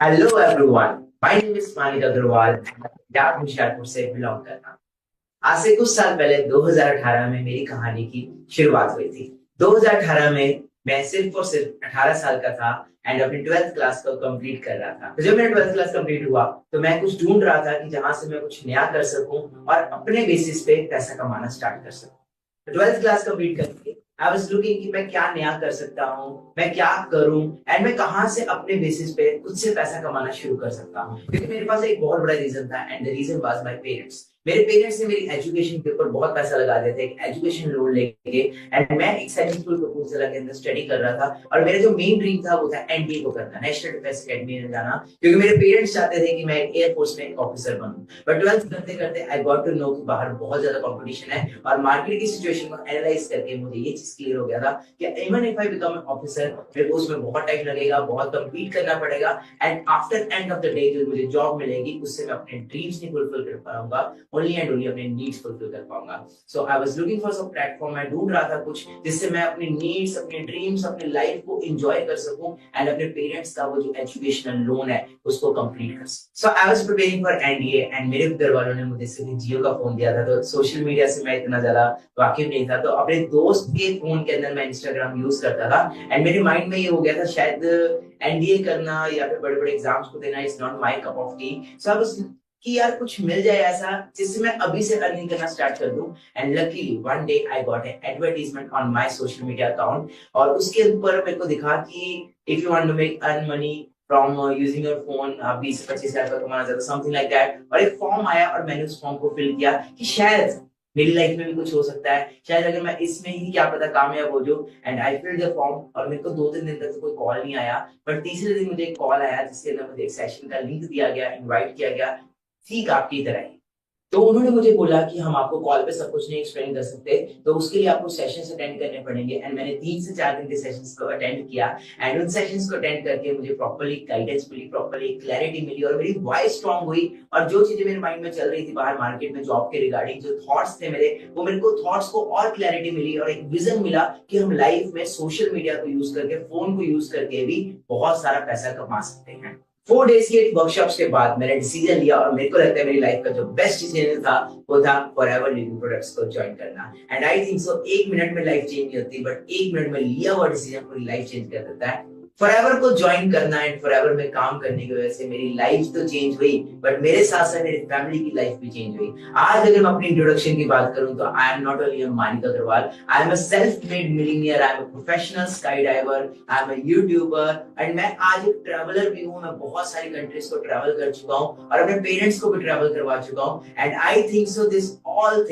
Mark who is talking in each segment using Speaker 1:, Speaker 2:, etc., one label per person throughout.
Speaker 1: Hello everyone, my name is Manik Agarwal. Punjab Hoshiarpur से belong करता हूँ। आज से कुछ साल पहले 2018 में मेरी कहानी की शुरुआत हुई थी। 2018 में मैं सिर्फ और सिर्फ 18 साल का था एंड अपनी 12th क्लास को कंप्लीट कर रहा था। तो जब मेरा 12th क्लास कंप्लीट हुआ तो मैं कुछ ढूंढ रहा था कि जहां से मैं कुछ नया कर सकूं और अपने बेसिस पे पैसा कमाना स्टार्ट कर सकूं। 12th क्लास कंप्लीट करके आई वाज लुकिंग कि मैं क्या नया कर सकता हूँ, मैं क्या करूं एंड मैं कहां से अपने बेसिस पे खुद से पैसा कमाना शुरू कर सकता हूँ। क्योंकि मेरे पास एक बहुत बड़ा रीजन था and the reason was my parents. मेरे पेरेंट्स ने मेरी एजुकेशन के ऊपर बहुत पैसा लगा दिया था, एक एजुकेशन लोन लेके। एंड मैं एक सैनिक स्कूल कपूरथला के अंदर स्टडी कर रहा था और मेरा जो मेन ड्रीम था वो था एनडीए को करना, नेशनल डिफेंस एकेडमी में जाना। क्योंकि मेरे पेरेंट्स चाहते थे कि मैं एयरफोर्स में एक ऑफिसर बनूं। बट 12th करते करते आई गॉट टू नो कि बाहर बहुत ज्यादा कंपटीशन है और मार्केट की सिचुएशन को एनालाइज करके मुझे ये चीज क्लियर हो गया था कि even if I become an officer मेरे को उसमें बहुत टाइम लगेगा, बहुत कंप्लीट करना पड़ेगा and after end of the day जो मुझे जॉब मिलेगी उससे मैं अपने ड्रीम्स नहीं फुलफिल कर पाऊंगा, ओनली एंड ओनली अपने नीड्स फुलफिल कर पाऊंगा। So I was looking for some platform. मैं ढूंढ रहा था कुछ जिससे मैं अपनी नीड्स, अपने ड्रीम्स, अपनी लाइफ को एंजॉय कर सकूं एंड अपने पेरेंट्स का वो जो एजुकेशनल लोन है उसको कंप्लीट कर सकूं। So I was preparing for NDA and मेरे घर वालों ने मुझे सिर्फ जियो का फोन दिया था, तो सोशल मीडिया से मैं इतना ज्यादा वाकिफ नहीं था। तो अपने दोस्त के फोन के अंदर मैं इंस्टाग्राम यूज करता था एंड मेरे माइंड में ये हो गया था शायद एनडीए करना या फिर बड़े बड़े एग्जाम्स को देना is not my cup of T. So I was कि यार कुछ मिल जाए ऐसा जिससे मैं अभी से अर्निंग करना स्टार्ट कर दूं। And luckily one day I got an advertisement on my social media account और उसके ऊपर मेरे को दिखा कि if you want to make earn money from using your phone, 20-25 हजार का कमाना चाहता, समथिंग लाइक दैट। और एक फॉर्म आया और मैंने उस फॉर्म को फिल किया कि शायद मेरी लाइफ में भी कुछ हो सकता है, शायद अगर मैं इसमें ही क्या पता कामयाब हो जाऊं। And I filled the form और मेरे को 2-3 दिन तक तो कोई कॉल नहीं आया। बट तीसरे दिन मुझे एक कॉल आया जिसके अंदर मुझे एक सेशन का लिंक दिया गया, इनवाइट किया गया, ठीक आपकी तरह ही। तो उन्होंने मुझे बोला कि हम आपको कॉल पे सब कुछ नहीं एक्सप्लेन कर सकते, तो उसके लिए आपको सेशंस अटेंड करने पड़ेंगे। एंड मैंने 3 से 4 दिन के सेशंस को अटेंड किया एंड उन सेशंस को अटेंड करके मुझे प्रॉपर्ली गाइडेंस मिली, प्रॉपर्ली क्लैरिटी मिली और मेरी वॉइस स्ट्रांग हुई। और जो चीजें मेरे माइंड में चल रही थी बाहर मार्केट में जॉब के रिगार्डिंग, जो थॉट्स थे मेरे, वो मेरे को थॉट्स को और क्लैरिटी मिली और एक विजन मिला कि हम लाइफ में सोशल मीडिया को यूज करके, फोन को यूज करके भी बहुत सारा पैसा कमा सकते हैं। 4 डेज के वर्कशॉप्स के बाद मैंने डिसीजन लिया और मेरे को लगता है मेरी लाइफ का जो बेस्ट डिसीजन था वो था फॉरएवर लिविंग प्रोडक्ट्स को ज्वाइन करना। And I think so 1 minute में लाइफ चेंज नहीं होती, बट 1 मिनट में लिया हुआ डिसीजन पूरी लाइफ चेंज कर देता है। फॉरएवर को ज्वाइन करना एंड फॉरएवर में काम करने की वजह से मेरी लाइफ तो चेंज हुई, बट मेरे साथ साथ मेरी फैमिली की लाइफ भी चेंज हुई। आज अगर मैं अपनी इंट्रोडक्शन की बात करूं तो I am not only Manik Agarwal, I am a self made millionaire, I am a professional sky diver, I am a YouTuber and मैं आज एक ट्रैवलर भी हूं। मैं बहुत सारी कंट्रीज को ट्रैवल कर चुका हूं और अपने पेरेंट्स को भी ट्रैवल करवा चुका हूं। And I think so this all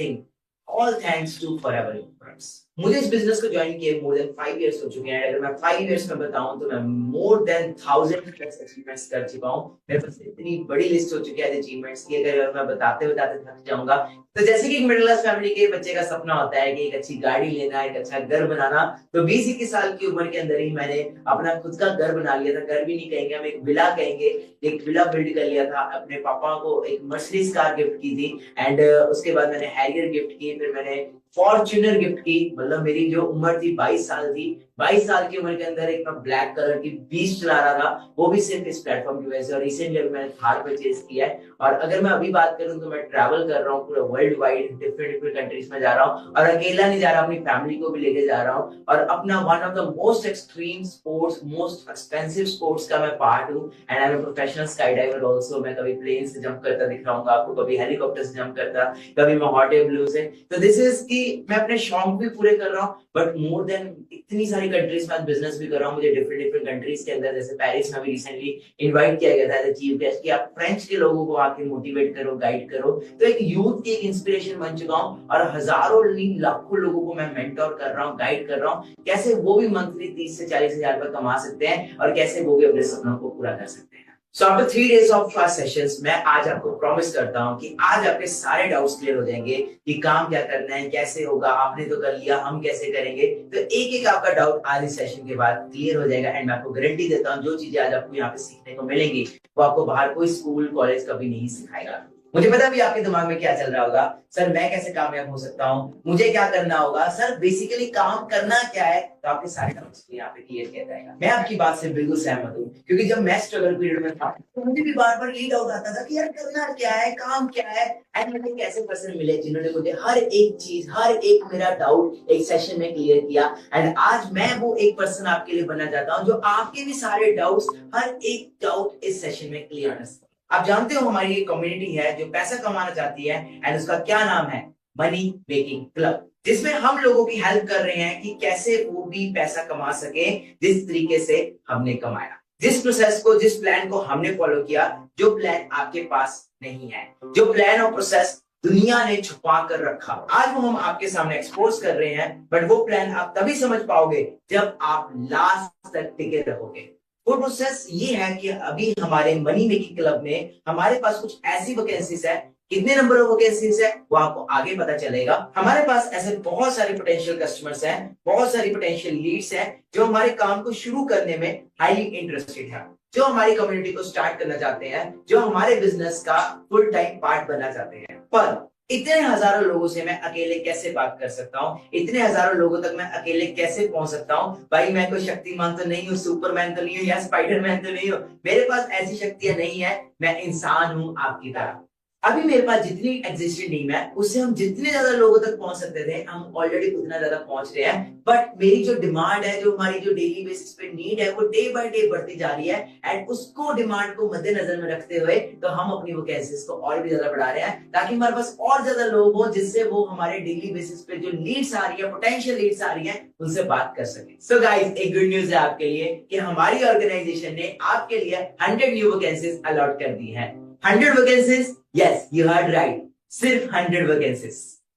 Speaker 1: thanks to forever products. मुझे इस बिजनेस को ज्वाइन किए मोर देन 5 इयर्स हो चुके हैं। अगर मैं 5 इयर्स में बताऊं तो मैं मोर देन 1000 अचीवमेंट्स कर चुका हूँ। मेरे पास इतनी बड़ी लिस्ट हो चुकी है अचीवमेंट्स की, अगर मैं बताते बताते थक जाऊंगा। तो जैसे कि एक मिडिल क्लास फैमिली के बच्चे का सपना होता है कि एक अच्छी गाड़ी लेना, एक अच्छा घर बनाना, तो 20-21 साल की उम्र के अंदर ही मैंने अपना खुद का घर बना लिया था। घर भी नहीं कहेंगे हम, एक विला कहेंगे। एक विला बिल्ड कर लिया था। अपने पापा को एक मर्सिडीज कार गिफ्ट की थी एंड उसके बाद मैंने हैरियर गिफ्ट की, फिर मैंने फॉर्च्यूनर गिफ्ट की। मतलब मेरी जो उम्र थी 22 साल थी, 22 साल की उम्र के अंदर एक मैं ब्लैक कलर की बीस्ट चला रहा था, वो भी सिर्फ इस प्लेटफॉर्म की वजह से। और रिसेंटली अभी मैंने थार परचेज किया है। और अगर मैं अभी बात करूं तो मैं ट्रैवल कर रहा हूँ पूरा world wide, different different countries में जा रहा हूँ और अकेला नहीं जा रहा, अपनी फैमिली को भी लेके जा रहा हूँ। और अपना one of the most extreme sports, most expensive sports का मैं पार्ट हूँ and I am professional sky diver also. मैं कभी प्लेन से जंप करता दिख रहा हूँ आपको, कभी हेलीकॉप्टर से जंप करता, कभी मैं हॉट एयर ब्लू से। तो दिस इज की मैं अपने शौक भी पूरे कर रहा हूँ, बट मोर देन इतनी सारी कंट्रीज में बिजनेस भी कर रहा हूँ। मुझे डिफरेंट डिफरेंट कंट्रीज के अंदर, जैसे पेरिस में भी रिसेंटली इनवाइट किया गया था एज अ चीफ गेस्ट कि आप फ्रेंच के लोगों को आके मोटिवेट करो, गाइड करो। तो एक यूथ की एक इंस्पिरेशन बन चुका हूँ और हजारों नहीं लाखों लोगों को मैं मेंटोर कर रहा हूँ, गाइड कर रहा हूँ, कैसे वो भी मंथली 30 से 40 हजार रुपए कमा सकते हैं और कैसे वो भी अपने सपनों को पूरा कर सकते हैं। So after 3 days of class sessions मैं आज आपको प्रॉमिस करता हूं कि आज आपके सारे डाउट्स क्लियर हो जाएंगे कि काम क्या करना है, कैसे होगा, आपने तो कर लिया, हम कैसे करेंगे। तो एक एक आपका डाउट आज इस सेशन के बाद क्लियर हो जाएगा एंड मैं आपको गारंटी देता हूं जो चीजें आज आपको यहाँ पे सीखने को मिलेंगी वो आपको बाहर कोई स्कूल कॉलेज कभी नहीं सिखाएगा। मुझे पता भी आपके दिमाग में क्या चल रहा होगा, सर मैं कैसे कामयाब हो सकता हूँ, मुझे क्या करना होगा, सर बेसिकली काम करना क्या है। तो आपके सारे डाउट्स यहाँ पे क्लियर किया जाएगा। मैं आपकी बात से बिल्कुल सहमत हूँ, क्योंकि जब मैं स्ट्रगल पीरियड में था तो मुझे भी बार बार यही डाउट आता था कि यार करना क्या है, काम क्या है। एंड मुझे एक ऐसे पर्सन मिले जिन्होंने मुझे हर एक चीज, हर एक मेरा डाउट एक सेशन में क्लियर किया। एंड आज मैं वो एक पर्सन आपके लिए बनना चाहता हूँ जो आपके भी सारे डाउट्स, हर एक डाउट इस सेशन में क्लियर कर सके। आप जानते हो हमारी एक कम्युनिटी है जो पैसा कमाना चाहती है, एंड उसका क्या नाम है, मनी मेकिंग क्लब, जिसमें हम लोगों की हेल्प कर रहे हैं कि कैसे वो भी पैसा कमा सके जिस तरीके से हमने कमाया, जिस प्रोसेस को, जिस प्लान को हमने फॉलो किया, जो प्लान आपके पास नहीं है, जो प्लान और प्रोसेस दुनिया ने छुपा कर रखा, आज वो हम आपके सामने एक्सपोज कर रहे हैं। बट वो प्लान आप तभी समझ पाओगे जब आप लास्ट तक टिके रहोगे। वो प्रोसेस ये है कि अभी हमारे मनी मेकिंग क्लब में हमारे पास कुछ ऐसी वैकेंसीज है, कितने नंबर ऑफ वैकेंसीज है वो आपको आगे पता चलेगा। हमारे पास ऐसे बहुत सारे पोटेंशियल कस्टमर्स हैं, बहुत सारी पोटेंशियल लीड्स हैं जो हमारे काम को शुरू करने में हाईली इंटरेस्टेड है, जो हमारी कम्युनिटी को स्टार्ट करना चाहते हैं, जो हमारे बिजनेस का फुल टाइम पार्ट बनना चाहते हैं। पर इतने हजारों लोगों से मैं अकेले कैसे बात कर सकता हूँ, इतने हजारों लोगों तक मैं अकेले कैसे पहुंच सकता हूँ। भाई मैं कोई शक्तिमान तो नहीं हूँ, सुपरमैन तो नहीं हूँ, या स्पाइडरमैन तो नहीं हूँ, मेरे पास ऐसी शक्तियां नहीं है। मैं इंसान हूँ आपकी तरह। अभी मेरे पास जितनी एग्जिस्टिंग टीम है उससे हम जितने ज्यादा लोगों तक पहुंच सकते थे हम ऑलरेडी उतना ज्यादा पहुंच रहे हैं। बट मेरी जो डिमांड है, जो हमारी जो डेली बेसिस पे नीड है, वो डे बाय डे बढ़ती जा रही है। एंड उसको, डिमांड को मद्देनजर में रखते हुए तो हम अपनी वैकेंसीज को और भी ज्यादा बढ़ा रहे हैं, ताकि हमारे पास और ज्यादा लोग हो जिससे वो हमारे डेली बेसिस पे जो लीड्स आ रही है, पोटेंशियल लीड्स आ रही है, उनसे बात कर सके। सो गाइस, एक गुड न्यूज है आपके लिए कि हमारी ऑर्गेनाइजेशन ने आपके लिए 100 न्यू वैकेंसीज अलॉट कर दी है। 100 vacancies, yes you heard right, सिर्फ 100 वैकेंसीज।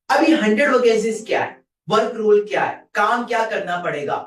Speaker 1: अभी 100 वैकेंसीज क्या है, वर्क रोल क्या है, काम क्या करना पड़ेगा,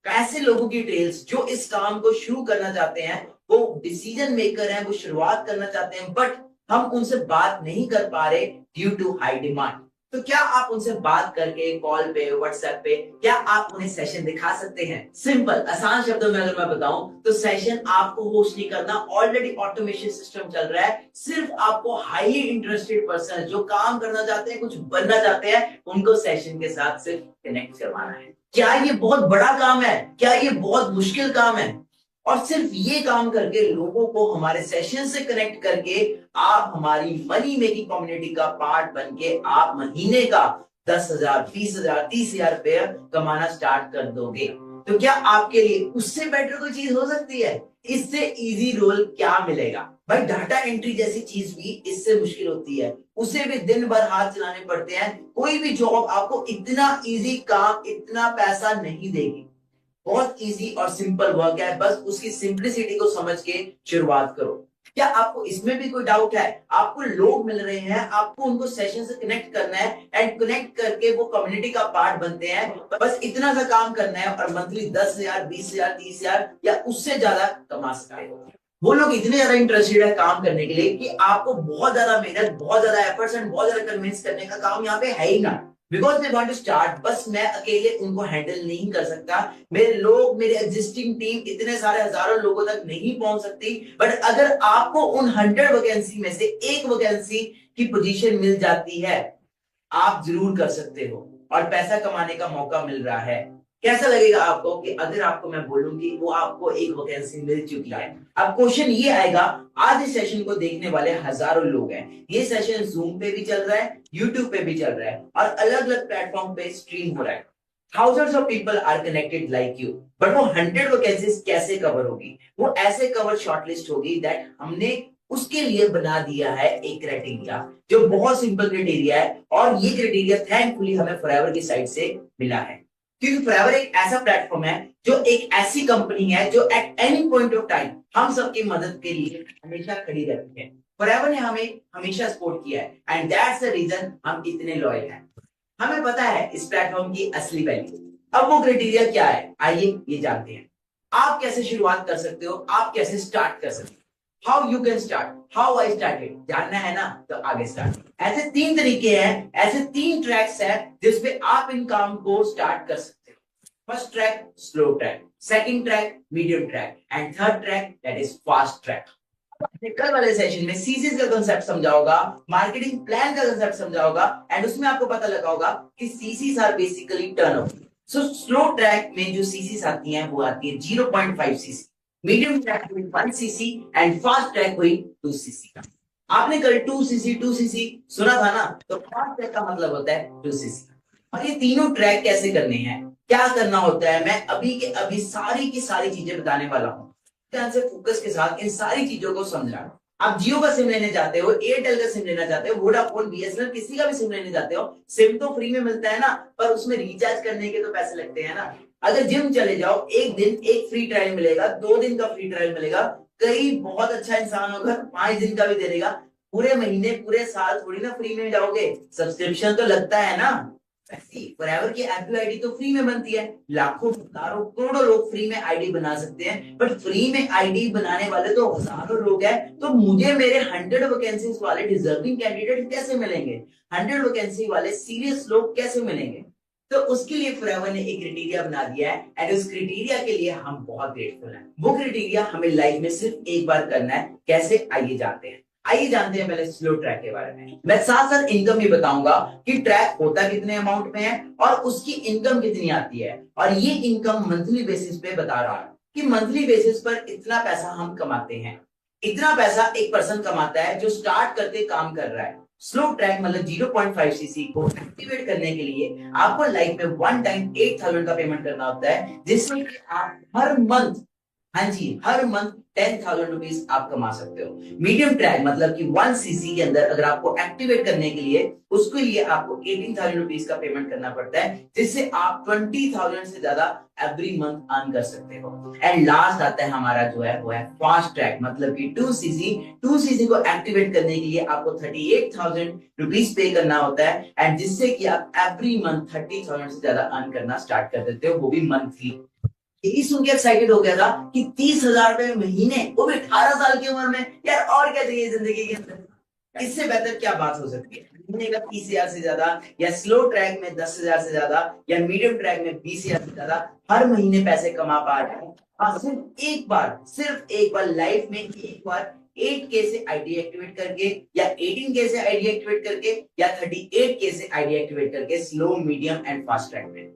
Speaker 1: ऐसे लोगों की डिटेल्स जो इस काम को शुरू करना चाहते हैं, वो डिसीजन मेकर हैं, वो शुरुआत करना चाहते हैं, बट हम उनसे बात नहीं कर पा रहे ड्यू टू हाई डिमांड। तो क्या आप उनसे बात करके कॉल पे, व्हाट्सएप पे, क्या आप उन्हें सेशन दिखा सकते हैं? सिंपल, आसान शब्दों में अगर मैं बताऊं तो सेशन आपको होस्ट नहीं करना, ऑलरेडी ऑटोमेशन सिस्टम चल रहा है। सिर्फ आपको हाईली इंटरेस्टेड पर्सन जो काम करना चाहते हैं, कुछ बनना चाहते हैं, उनको सेशन के साथ सिर्फ कनेक्ट करवाना है। क्या ये बहुत बड़ा काम है? क्या ये बहुत मुश्किल काम है? और सिर्फ ये काम करके, लोगों को हमारे सेशन से कनेक्ट करके, आप हमारी मनी मेकिंग कम्युनिटी का पार्ट बन के आप महीने का 10,000, 20,000, 30,000 रुपया कमाना स्टार्ट कर दोगे। तो क्या आपके लिए उससे बेटर कोई चीज हो सकती है? इससे इजी रोल क्या मिलेगा? भाई डाटा एंट्री जैसी चीज भी इससे मुश्किल होती है, उसे भी दिन भर हाथ चलाने पड़ते हैं। कोई भी जॉब आपको इतना इजी काम, इतना पैसा नहीं देगी। बहुत इजी और सिंपल वर्क है, बस उसकी सिंप्लिसिटी को समझ के शुरुआत करो। क्या आपको इसमें भी कोई डाउट है? आपको लोग मिल रहे हैं, आपको उनको सेशन से कनेक्ट करना है, एंड कनेक्ट करके वो कम्युनिटी का पार्ट बनते हैं। बस इतना सा काम करना है और मंथली 10,000, 20,000, 30,000 या उससे ज्यादा कमा सकते हो। वो लोग इतने ज्यादा इंटरेस्टेड है काम करने के लिए कि आपको बहुत ज्यादा मेहनत, बहुत ज्यादा एफर्ट्स एंड बहुत ज्यादा कन्विंस करने का काम यहाँ पे है ही ना। Because they want to start. बस मैं अकेले उनको हैंडल नहीं कर सकता, मेरे लोग, मेरी एग्जिस्टिंग टीम इतने सारे हजारों लोगों तक नहीं पहुंच सकती। बट अगर आपको उन 100 वैकेंसी में से एक वैकेंसी की पोजीशन मिल जाती है, आप जरूर कर सकते हो और पैसा कमाने का मौका मिल रहा है। कैसा लगेगा आपको कि अगर आपको मैं बोलूं कि वो आपको एक वैकेंसी मिल चुकी है? अब क्वेश्चन ये आएगा, आज इस सेशन को देखने वाले हजारों लोग हैं, ये सेशन जूम पे भी चल रहा है, यूट्यूब पे भी चल रहा है और अलग अलग प्लेटफॉर्म पे स्ट्रीम हो रहा है। Thousands of people are connected like you, but वो 100 वैकेंसीज कैसे कवर होगी? वो ऐसे कवर शॉर्टलिस्ट होगी दैट हमने उसके लिए बना दिया है एक क्राइटेरिया, जो बहुत सिंपल क्राइटेरिया है। और ये क्राइटेरिया थैंकफुली हमें फॉरएवर की साइड से मिला है, क्योंकि फॉरएवर एक ऐसा प्लेटफॉर्म है, जो एक ऐसी कंपनी है जो at any point of time हम सबकी मदद के लिए हमेशा खड़ी रहती है। फॉरएवर ने हमें हमेशा सपोर्ट किया है, एंड दैट्स द रीजन हम इतने लॉयल हैं। हमें पता है इस प्लेटफॉर्म की असली वैल्यू। अब वो क्राइटेरिया क्या है, आइए ये जानते हैं। आप कैसे शुरुआत कर सकते हो, आप कैसे स्टार्ट कर सकते हो, how you can start, how I started, जानना है ना? तो आगे स्टार्ट। ऐसे 3 तरीके हैं, ऐसे 3 ट्रैक्स हैं जिसपे आप इन काम को स्टार्ट कर सकते हो। First track slow track, second track medium track, and third track that is fast track. कल वाले सेशन में सीसीस का कंसेप्ट समझा होगा, मार्केटिंग प्लान का कंसेप्ट समझा होगा, एंड उसमें आपको पता लगा होगा कि CCs are basically turnover. So slow track में जो सीसीस आती हैं वो आती है 0.5 सीसी, मीडियम ट्रैक हुई 1 सीसी एंड फास्ट ट्रैक हुई 2 सीसी। आपने कल 2 सीसी 2 सीसी सुना था ना, तो फास्ट ट्रैक का मतलब होता है 2 सीसी। और ये तीनों ट्रैक कैसे करने हैं, क्या करना होता है, मैं अभी के अभी सारी की सारी चीजें बताने वाला हूं। ध्यान से फोकस के साथ इन सारी चीजों को समझना। आप जियो का सिम लेने जाते हो, एयरटेल का सिम लेना चाहते हो, वोडाफोन बीएसएनएल किसी का भी सिम लेने जाते हो, सिम तो फ्री में मिलता है ना, पर उसमें रिचार्ज करने के तो पैसे लगते हैं ना। अगर जिम चले जाओ, एक दिन एक फ्री ट्रायल मिलेगा, 2 दिन का फ्री ट्रायल मिलेगा, कई बहुत अच्छा इंसान होगा 5 दिन का भी दे देगा। पूरे महीने पूरे साल थोड़ी ना फ्री में जाओगे, सब्सक्रिप्शन तो लगता है ना। फॉरएवर की एफबी आईडी तो फ्री में बनती है, लाखों हजारों करोड़ों लोग फ्री में आईडी बना सकते हैं, बट फ्री में आईडी बनाने वाले तो हजारों लोग हैं। तो मुझे मेरे 100 वैकेंसीज वाले डिजर्विंग कैंडिडेट कैसे मिलेंगे, 100 वैकेंसी वाले सीरियस लोग कैसे मिलेंगे? तो उसके लिए फॉरएवर ने एक क्राइटेरिया बना दिया है, एंड उस क्राइटेरिया के लिए हम बहुत ग्रेटफुल हैं। वो क्राइटेरिया हमें लाइफ में सिर्फ एक बार करना है। कैसे, आइए जानते हैं। आइए जानते हैं पहले स्लो ट्रैक के बारे में। मैं साथ साथ इनकम भी बताऊंगा कि ट्रैक होता कितने अमाउंट में है और उसकी इनकम कितनी आती है। और ये इनकम मंथली बेसिस पे बता रहा है कि मंथली बेसिस पर इतना पैसा हम कमाते हैं। इतना पैसा एक पर्सन कमाता है जो स्टार्ट करके काम कर रहा है। स्लो ट्रैक मतलब 0.5 सीसी को एक्टिवेट करने के लिए आपको लाइफ में 1 टाइम 8,000 का पेमेंट करना होता है, जिसमें कि आप हर मंथ, हाँ जी, हर मंथ 10,000 रुपीज आप कमा सकते हो। मीडियम ट्रैक मतलब कि 1 सीसी के अंदर अगर आपको एक्टिवेट करने के लिए, उसके लिए आपको 18,000 रुपीज का पेमेंट करना पड़ता है, जिससे आप 20,000 से ज्यादा एवरी मंथ अर्न कर सकते हो। एंड लास्ट आता है हमारा जो है वो है फास्ट ट्रैक मतलब कि 2 सीसी। 2 सीसी को एक्टिवेट करने के लिए आपको 38,000 रुपीज पे करना होता है, एंड जिससे कि आप एवरी मंथ 30,000 से ज्यादा अर्न करना स्टार्ट कर देते हो, वो भी मंथली। यही सुन के एक्साइटेड हो गया था कि 30,000 रुपए महीने, वो भी 18 साल की उम्र में। यार और क्या चाहिए जिंदगी के अंदर, इससे बेहतर क्या बात हो सकती है? महीने का 30,000 से ज्यादा, या स्लो ट्रैक में 10,000 से ज्यादा, या मीडियम ट्रैक में 20,000 से ज्यादा हर महीने पैसे कमा पा रहे हैं। हाँ, सिर्फ एक बार लाइफ में, एक बार 8K से आईडी एक्टिवेट करके, या 18K से आईडी एक्टिवेट करके, या 38K से आईडी एक्टिवेट करके, slow, medium and fast track में।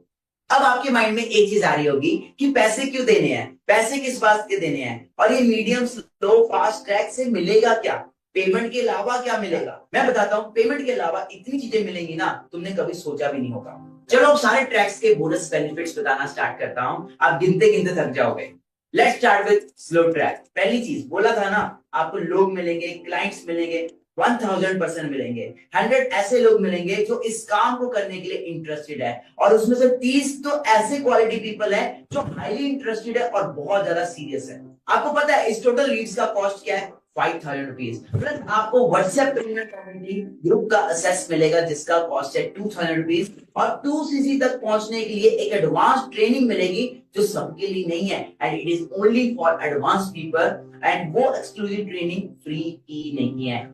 Speaker 1: अब आपके माइंड में एक चीज आ रही होगी कि पैसे क्यों देने हैं, पैसे किस बात के देने हैं, और ये मीडियम, स्लो, फास्ट ट्रैक से मिलेगा क्या, पेमेंट के अलावा क्या मिलेगा? मैं बताता हूँ, पेमेंट के अलावा इतनी चीजें मिलेंगी ना, तुमने कभी सोचा भी नहीं होगा। चलो अब सारे ट्रैक्स के बोनस बेनिफिट्स बताना स्टार्ट करता हूँ, आप गिनते गिनते थक जाओगे। Let's start with slow track. पहली चीज बोला था ना, आपको लोग मिलेंगे, क्लाइंट्स मिलेंगे, 1000% मिलेंगे। 100 ऐसे लोग मिलेंगे जो इस काम को करने के लिए इंटरेस्टेड है, और उसमें से 30 तो ऐसे क्वालिटी पीपल है जो हाईली इंटरेस्टेड है और बहुत ज्यादा सीरियस है। आपको पता है इस टोटल लीड्स का कॉस्ट क्या है? 5,000 रुपीज। प्लस आपको व्हाट्सएप कम्युनिटी ग्रुप का एक्सेस मिलेगा जिसका कॉस्ट है 2,000 रुपीज, और 2 सीसी तक पहुंचने के लिए एक एडवांस ट्रेनिंग मिलेगी जो सबके लिए नहीं है, and it is only for advance people, and वो एक्सक्लूसिव ट्रेनिंग फ्री की नहीं है।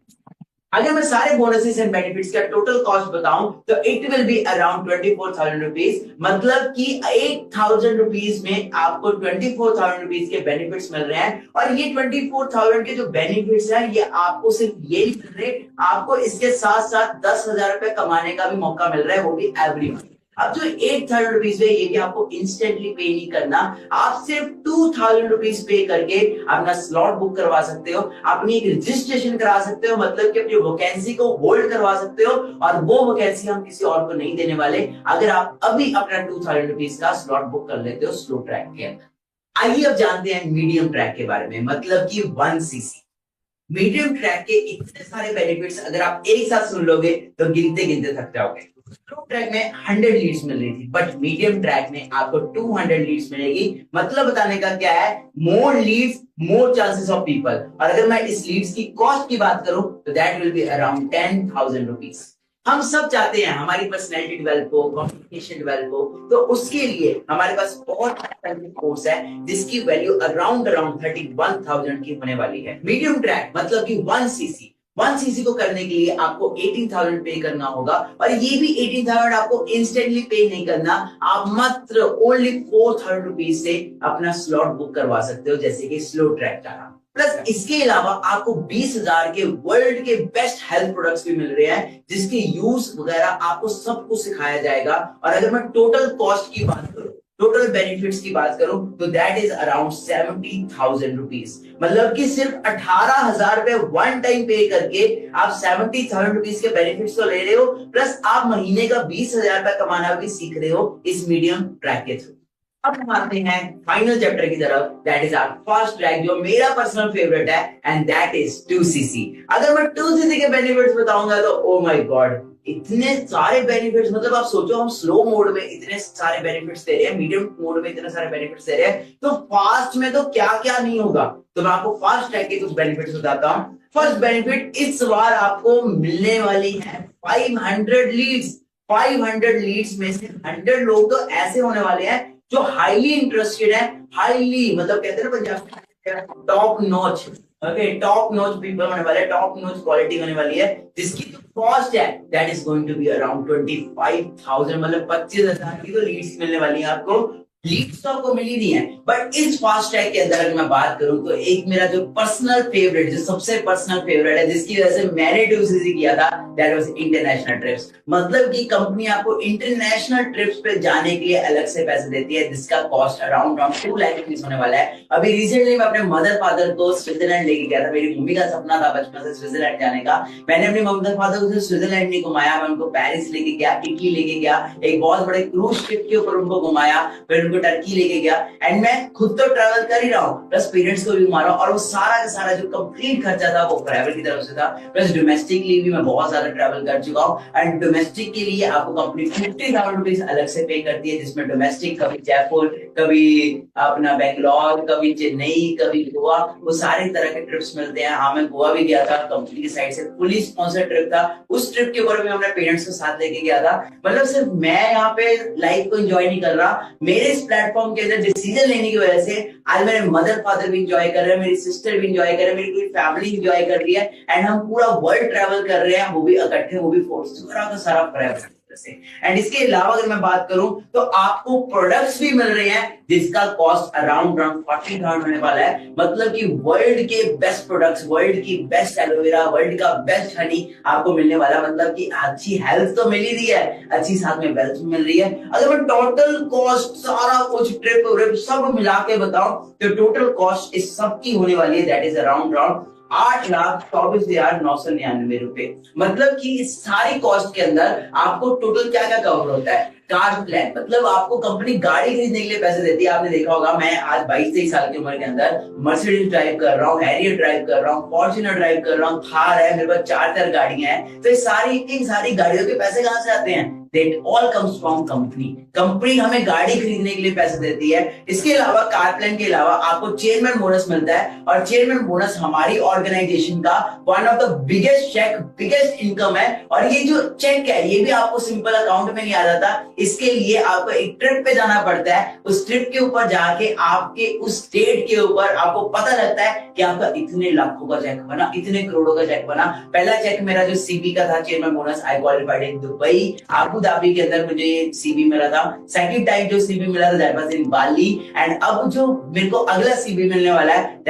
Speaker 1: अगर मैं सारे बोनसेस एंड बेनिफिट्स का टोटल कॉस्ट बताऊं तो it will be around 24,000 rupees, मतलब कि 8,000 रुपीज में आपको 24,000 रुपीज के बेनिफिट्स मिल रहे हैं। और ये 24,000 के जो बेनिफिट्स हैं ये आपको सिर्फ ये नहीं मिल रहे, आपको इसके साथ साथ 10,000 रुपए कमाने का भी मौका मिल रहा है, वो भी एवरी मंथ। अब जो 8,000 रुपीज है ये भी आपको इंस्टेंटली पे नहीं करना, आप सिर्फ 2,000 रुपीज पे करके अपना स्लॉट बुक करवा सकते हो, अपनी एक रजिस्ट्रेशन करा सकते हो, मतलब कि अपनी वैकेंसी को होल्ड करवा सकते हो, और वो वैकेंसी हम किसी और को नहीं देने वाले अगर आप अभी अपना 2,000 रुपीज का स्लॉट बुक कर लेते हो स्लो ट्रैक के अंदर। आइए अब जानते हैं मीडियम ट्रैक के बारे में, मतलब कि 1 सीसी। मीडियम ट्रैक के इतने सारे बेनिफिट्स अगर आप एक साथ सुन लोगे तो गिनते गिनते थक जाओगे। स्लो ट्रैक में 100 लीड्स मिल रही थी, बट मीडियम ट्रैक में आपको 200 लीड्स मिलेगी। मतलब बताने का क्या है, मोर Leeds more chances of people. और अगर मैं इस लीड्स की कॉस्ट की बात करूं तो that will be around 10,000 rupees. हम सब चाहते हैं हमारी पर्सनैलिटी डेवलप हो, कम्युनिकेशन डेवलप हो, तो उसके लिए हमारे पास बहुत कोर्स है जिसकी वैल्यू अराउंड 31,000 की होने वाली है। मीडियम ट्रैक मतलब कि 1 सीसी, 1 cc को करने के लिए आपको 18,000 पे करना होगा, और ये भी 18,000 आपको इंस्टेंटली पे नहीं करना, आप मात्र ओनली 4,000 रुपीज से अपना स्लॉट बुक करवा सकते हो, जैसे कि स्लो ट्रैक का। प्लस इसके अलावा आपको 20,000 के वर्ल्ड के बेस्ट हेल्थ प्रोडक्ट्स भी मिल रहे हैं, जिसके यूज वगैरह आपको सब कुछ सिखाया जाएगा। और अगर मैं टोटल कॉस्ट की बात करूं, टोटल बेनिफिट्स की बात करूं, तो दैट इज अराउंड 70,000 रुपीज। मतलब कि सिर्फ 18,000 रुपए वन टाइम पे करके आप 70,000 रुपीज के बेनिफिट्स तो ले रहे हो, प्लस आप महीने का 20,000 रुपए कमाना भी सीख रहे हो इस मीडियम ट्रैक के थ्रू। अब हम आते हैं फाइनल चैप्टर की तरफ, that is our first track, जो मेरा पर्सनल फेवरेट है, एंड दैट इज 2cc। अगर मैं 2cc के बेनिफिट्स बताऊंगा तो ओ माय गॉड, इतने सारे बेनिफिट्स। मतलब आप सोचो, हम स्लो मोड में इतने सारे बेनिफिट्स दे रहे हैं, मीडियम मोड में इतने सारे बेनिफिट्स दे रहे हैं, तो फास्ट में तो क्या क्या नहीं होगा। तो मैं आपको फास्ट ट्रैक के कुछ बेनिफिट्स बताता हूँ। फर्स्ट बेनिफिट, इस बार आपको मिलने वाली है 500 लीड्स। 500 लीड्स में से 100 लोग तो ऐसे होने वाले हैं जो हाईली इंटरेस्टेड है, हाईली, मतलब कहते हैं ना Punjab top notch, okay, top notch people होने वाले, टॉप नॉच क्वालिटी होने वाली है, जिसकी जो कॉस्ट है that is going to be around 25,000, मतलब 25,000 की तो लीड्स मिलने वाली है आपको। लीड्स तो आपको मिली नहीं है, बट इस फास्ट ट्रैक के अंदर अगर मैं बात करूं तो एक मेरा जो पर्सनल फेवरेट, जो सबसे पर्सनल फेवरेट है, जिसकी वजह से मैंने 2cc किया था, दैट वाज इंटरनेशनल ट्रिप्स। मतलब कि कंपनी आपको इंटरनेशनल ट्रिप्स पे जाने के लिए अलग से पैसे देती है, जिसका कॉस्ट अराउंड 2 लाख रुपीस होने वाला है। अभी रिसेंटली मैं अपने मदर फादर को स्विट्जरलैंड लेके गया था। मेरी मम्मी का सपना था बचपन से स्विट्जरलैंड जाने का। मैंने अपने मदर फादर को स्विट्जरलैंड नहीं घुमाया, मैं उनको पेरिस लेके गया, इटली लेके गया, एक बहुत बड़े क्रूज शिप के ऊपर उनको घुमाया, फिर टर्की लेके गया, एंड मैं खुद तो ट्रैवल कर ही रहा हूँ, प्लस पेरेंट्स को भी घुमा रहा हूँ, और वो सारा का सारा जो कंप्लीट खर्चा था वो ट्रैवल की तरफ से था। प्लस डोमेस्टिकली भी मैं बहुत ज्यादा ट्रैवल कर चुका हूँ, एंड डोमेस्टिक के लिए आपको कंपनी 50,000 रुपीज अलग से पे करती है, जिसमें डोमेस्टिक कभी जयपुर, कभी अपना बेंगलोर, कभी चेन्नई, कभी गोवा, वो सारे तरह के ट्रिप्स मिलते हैं। हाँ, मैं गोवा भी गया था, कंपनी की साइड से फुली स्पॉन्सर्ड ट्रिप था। उस ट्रिप के ऊपर भी अपने पेरेंट्स को साथ लेके गया था। मतलब सिर्फ मैं यहाँ पे लाइफ को एंजॉय नहीं कर रहा, मेरे इस प्लेटफॉर्म के अंदर डिसीजन लेने की वजह से आज मेरे मदर फादर भी एंजॉय कर रहे हैं, मेरी सिस्टर भी एंजॉय कर रहे हैं, मेरी पूरी फैमिली एंजॉय कर रही है, एंड हम पूरा वर्ल्ड ट्रैवल कर रहे हैं, वो भी इकट्ठे, वो भी फोर्स का सारा प्रयास। एंड इसके अलावा अगर मैं बात करूं तो आपको प्रोडक्ट्स भी मिल रहे हैं, जिसका कॉस्ट अराउंड 40,000 होने वाला है। मतलब कि वर्ल्ड के बेस्ट प्रोडक्ट्स, वर्ल्ड की बेस्ट एलोवेरा, वर्ल्ड का बेस्ट हनी आपको मिलने वाला। मतलब कि अच्छी हेल्थ तो मिल ही रही है, अच्छी साथ में वेल्थ भी मिल रही है। अगर मैं टोटल कॉस्ट सारा कुछ ट्रिप सब मिला के बताऊं तो टोटल कॉस्ट इस सब की होने वाली है, दैट इज अराउंड 8,24,999 रुपए। मतलब कि इस सारी कॉस्ट के अंदर आपको टोटल क्या क्या कवर होता है। कार प्लान, मतलब आपको कंपनी गाड़ी खरीदने के लिए पैसे देती है। आपने देखा होगा, मैं आज 22-23 साल की उम्र के अंदर मर्सिडीज ड्राइव कर रहा हूँ, हैरियर ड्राइव कर रहा हूँ, फॉर्च्यूनर ड्राइव कर रहा हूँ, थार है, मेरे पास 4 गाड़ियां हैं। तो ये सारी इन सारी गाड़ियों के पैसे कहां से आते हैं? That all comes from company। Company हमें गाड़ी खरीदने के लिए पैसे देती है। इसके अलावा कार प्लान के अलावा आपको चेयरमैन बोनस मिलता है, और चेयरमैन बोनस हमारी ऑर्गेनाइजेशन का one of the biggest cheque, biggest income है। और ये जो चेक है ये भी आपको सिंपल अकाउंट में नहीं आ जाता, इसके लिए आपको एक ट्रिप पे जाना पड़ता है। उस ट्रिप के ऊपर जाके आपके उस स्टेट के ऊपर आपको पता लगता है कि आपका इतने लाखों का चेक बना, इतने करोड़ों का चेक बना। पहला चेक मेरा जो सीबी का था, chairman bonus, I qualified in Dubai, आपको अभी के अंदर मुझे सीबी मिला था। सेकंड टाइम जो सीबी मिला था that was in Bali, and अब जो मेरे को अगला सीबी मिलने वाला है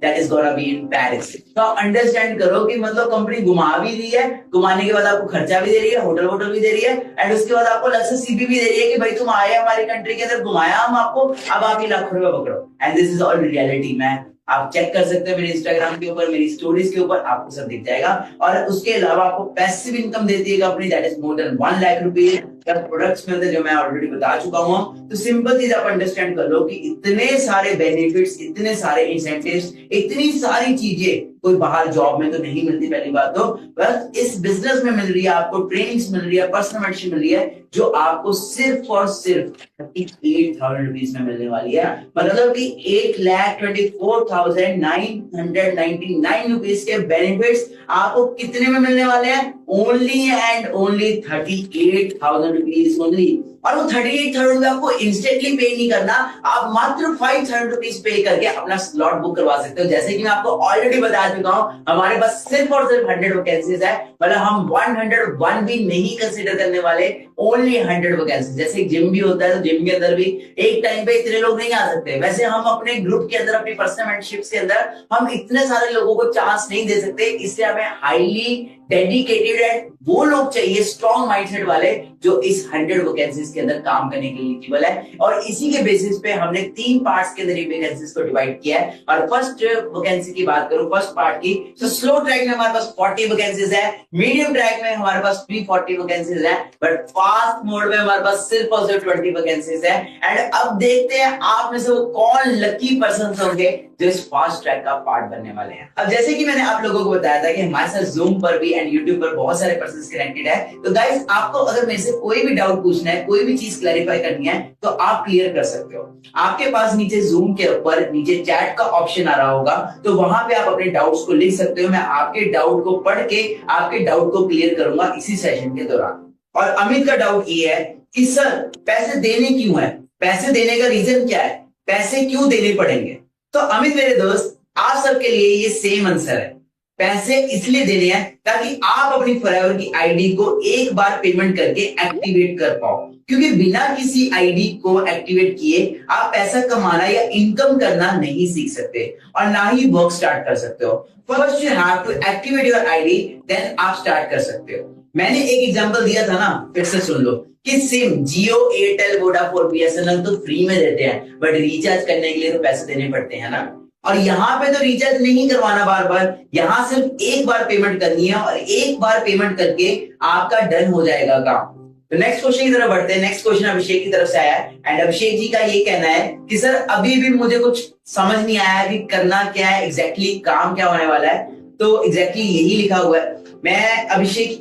Speaker 1: that is gonna be in Paris. तो अंडरस्टैंड करो कि मतलब कंपनी घुमा भी रही है, घुमाने के बाद आपको खर्चा भी दे रही है, होटल भी दे रही है, एंड उसके बाद आपको अलग से सीबी भी दे रही है कि भाई तुम आए हमारी कंट्री के अंदर, घुमाया हम आपको, अब आप ये लाखों रुपए पकड़ो। And this is all reality. मैं आप चेक कर सकते हैं मेरे इंस्टाग्राम के ऊपर, मेरी स्टोरीज के ऊपर आपको सब दिख जाएगा। और उसके अलावा आपको पैसिव इनकम देती है company, that is more than 1 lakh rupees. Products मिलते हैं जो मैं ऑलरेडी बता चुका हूं। तो सिंपल चीज आप अंडरस्टैंड कर लो कि इतने सारे बेनिफिट्स, इतने सारे इंसेंटिव्स, इतनी सारी चीजें कोई बाहर जॉब में तो नहीं मिलती। पहली बात तो बस इस बिजनेस में मिल रही है, आपको ट्रेनिंग्स मिल रही है, पर्सनल मेंटरशिप मिल रही है, जो आपको सिर्फ और सिर्फ 38,000 रुपीज में मिलने वाली है। मतलब कि 8,24,999 रुपीज के बेनिफिट्स आपको कितने में मिलने वाले हैं? Only and only 38,000 rupees only. और वो 38,000 रुपए आपको इंस्टेंटली पे नहीं करना, आप मात्र 5,000 रुपीज पे करके अपना स्लॉट बुक करवा सकते हो। जैसे कि मैं आपको ऑलरेडी बता चुका हूं, हमारे पास सिर्फ और सिर्फ 100 वैकेंसीज है, मतलब हम 101 भी नहीं कंसीडर करने वाले, ओनली 100 वैकेंसीज। जैसे जिम भी होता है तो जिम के अंदर भी एक टाइम पे इतने लोग नहीं आ सकते, वैसे हम अपने ग्रुप के अंदर, अपनी पर्सनल मेंटरशिप्स के अंदर हम इतने सारे लोगों को चांस नहीं दे सकते, इसलिए हमें हाईली डेडिकेटेड एंड वो लोग चाहिए स्ट्रॉन्ग माइंडसेट वाले जो इस 100 वैकेंसीज के अंदर काम करने के लिए एलिजिबल है। और इसी के बेसिस पे हमने 3 पार्ट्स के अंदर ये वैकेंसीज को डिवाइड किया है। और फर्स्ट वैकेंसी की बात करूं, फर्स्ट पार्ट की, तो स्लो ट्रैक में हमारे पास 40 वैकेंसीज है, मीडियम ट्रैक में हमारे पास भी 40 वैकेंसीज है, बट फास्ट मोड में हमारे पास सिर्फ और सिर्फ 20 वैकेंसीज है। एंड अब देखते हैं आप में से वो कौन लकी पर्सन होंगे जो इस फास्ट ट्रैक का पार्ट बनने वाले हैं। अब जैसे कि मैंने आप लोगों को बताया था कि हमारे साथ जूम पर भी एंड यूट्यूब पर बहुत सारे पर्सन कनेक्टेड है, तो गाइस आपको अगर मेरे से कोई भी डाउट पूछना है, कोई भी चीज क्लैरिफाई करनी है, तो आप क्लियर कर सकते हो। आपके पास नीचे जूम के ऊपर नीचे चैट का ऑप्शन आ रहा होगा, तो वहां पे आप अपने डाउट्स को लिख सकते हो। मैं आपके डाउट को पढ़ के आपके डाउट को क्लियर करूंगा इसी सेशन के दौरान। और अमित का डाउट ये है कि सर पैसे देने क्यों है, पैसे देने का रीजन क्या है, पैसे क्यों देने पड़ेंगे? तो अमित मेरे दोस्त, आप सबके लिए ये सेम आंसर है। पैसे इसलिए देने हैं ताकि आप अपनी फॉरएवर की आईडी को एक बार पेमेंट करके एक्टिवेट कर पाओ, क्योंकि बिना किसी आईडी को एक्टिवेट किए आप पैसा कमाना या इनकम करना नहीं सीख सकते और ना ही वर्क स्टार्ट कर सकते हो। First you have to activate your ID, then आप स्टार्ट कर सकते हो। मैंने एक एग्जांपल दिया था ना, फिर से सुन लो कि सिम जियो, एयरटेल, वोडाफोन, बीएसएनएल तो फ्री में देते हैं, बट रिचार्ज करने के लिए तो पैसे देने पड़ते हैं ना। और यहाँ पे तो रिचार्ज नहीं करवाना बार बार, यहाँ सिर्फ एक बार पेमेंट करनी है और एक बार पेमेंट करके आपका डन हो जाएगा काम। तो नेक्स्ट क्वेश्चन की तरफ बढ़ते हैं। नेक्स्ट क्वेश्चन अभिषेक की तरफ से आया है एंड अभिषेक जी का ये कहना है कि सर अभी भी मुझे कुछ समझ नहीं आया कि करना क्या है, एग्जैक्टली काम क्या होने वाला है। तो एग्जैक्टली यही लिखा हुआ है। मैं अभिषेक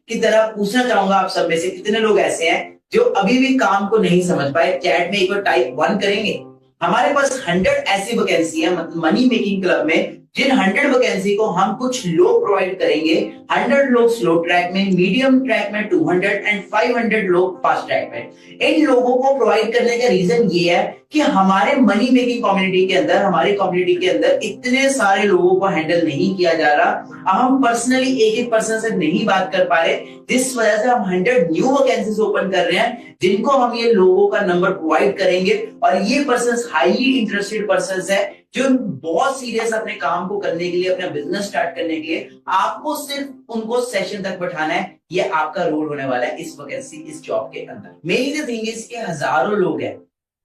Speaker 1: की तरफ पूछना चाहूंगा आप सब में से कितने लोग ऐसे हैं जो अभी भी काम को नहीं समझ पाए। चैट में एक बार टाइप 1 करेंगे। हमारे पास 100 ऐसी वैकेंसी है, मतलब मनी मेकिंग क्लब में, जिन 100 वैकेंसी को हम कुछ लोग प्रोवाइड करेंगे। 100 लोग स्लो ट्रैक में, मीडियम ट्रैक में 200 एंड 500 लोग फास्ट ट्रैक में। इन लोगों को प्रोवाइड करने का रीजन ये है कि हमारे मनी मेकिंग कम्युनिटी के अंदर, हमारी कम्युनिटी के अंदर इतने सारे लोगों को हैंडल नहीं किया जा रहा। हम पर्सनली एक एक पर्सन से नहीं बात कर पा रहे, जिस वजह से हम 100 न्यू वैकेंसीज ओपन कर रहे हैं, जिनको हम ये लोगों का नंबर प्रोवाइड करेंगे। और ये पर्सन हाईली इंटरेस्टेड पर्सन है जो बहुत सीरियस अपने काम को करने के लिए, अपना बिजनेस स्टार्ट करने के लिए। आपको सिर्फ उनको सेशन तक बैठाना है, ये आपका रोल होने वाला है इस वैकेंसी, इस जॉब के अंदर। मेन थिंग इज के हजारों लोग हैं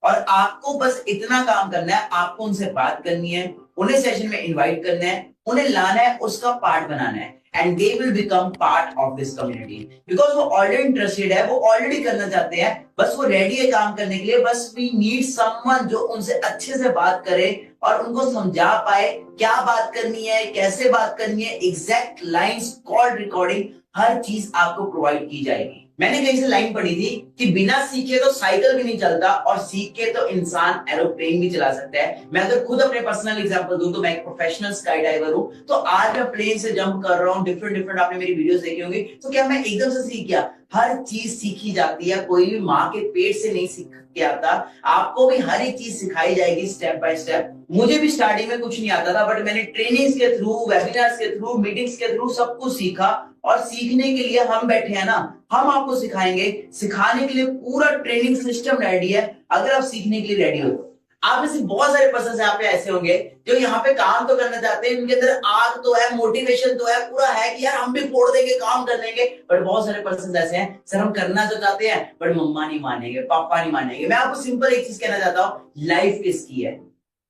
Speaker 1: और आपको बस इतना काम करना है, आपको उनसे बात करनी है, उन्हें सेशन में इनवाइट करना है, उन्हें लाना है, उसका पार्ट बनाना है, and they will become part of this community. Because वो ऑलरेडी इंटरेस्टेड है, वो ऑलरेडी करना चाहते हैं, बस वो रेडी है काम करने के लिए। बस वी नीड समवन जो उनसे अच्छे से बात करे और उनको समझा पाए क्या बात करनी है, कैसे बात करनी है, एग्जैक्ट लाइंस, कॉल रिकॉर्डिंग, हर चीज आपको प्रोवाइड की जाएगी। मैंने कहीं से लाइन पढ़ी थी कि बिना सीखे तो साइकिल भी नहीं चलता और सीख के तो इंसान एरोप्लेन भी चला सकता है। मैं अगर खुद अपने पर्सनल एग्जांपल दूं तो मैं एक प्रोफेशनल स्काई डाइवर हूं। तो आज मैं प्लेन से जंप कर रहा हूं, डिफरेंट आपने मेरी वीडियोस देखी होंगी। तो क्या मैं एकदम से सीख गया? हर चीज सीखी जाती है, कोई भी माँ के पेट से नहीं सीख के आता। आपको भी हर एक चीज सिखाई जाएगी स्टेप बाय स्टेप। मुझे भी स्टार्टिंग में कुछ नहीं आता था, बट मैंने ट्रेनिंग्स के थ्रू, वेबिनार्स के थ्रू, मीटिंग्स के थ्रू सब कुछ सीखा। और सीखने के लिए हम बैठे हैं ना, हम आपको सिखाएंगे। सिखाने के लिए पूरा ट्रेनिंग सिस्टम रेडी है, अगर आप सीखने के लिए रेडी हो तो। आप में से बहुत सारे पर्सन यहाँ पे ऐसे होंगे जो यहाँ पे काम तो करना चाहते हैं, उनके अंदर आग तो है, मोटिवेशन तो है, पूरा है कि यार हम भी फोड़ देंगे, काम कर लेंगे। बट बहुत सारे पर्सन ऐसे हैं, सर हम करना तो चाहते हैं बट मम्मा नहीं मानेंगे, पापा नहीं मानेंगे। मैं आपको सिंपल एक चीज कहना चाहता हूँ, लाइफ किसकी है,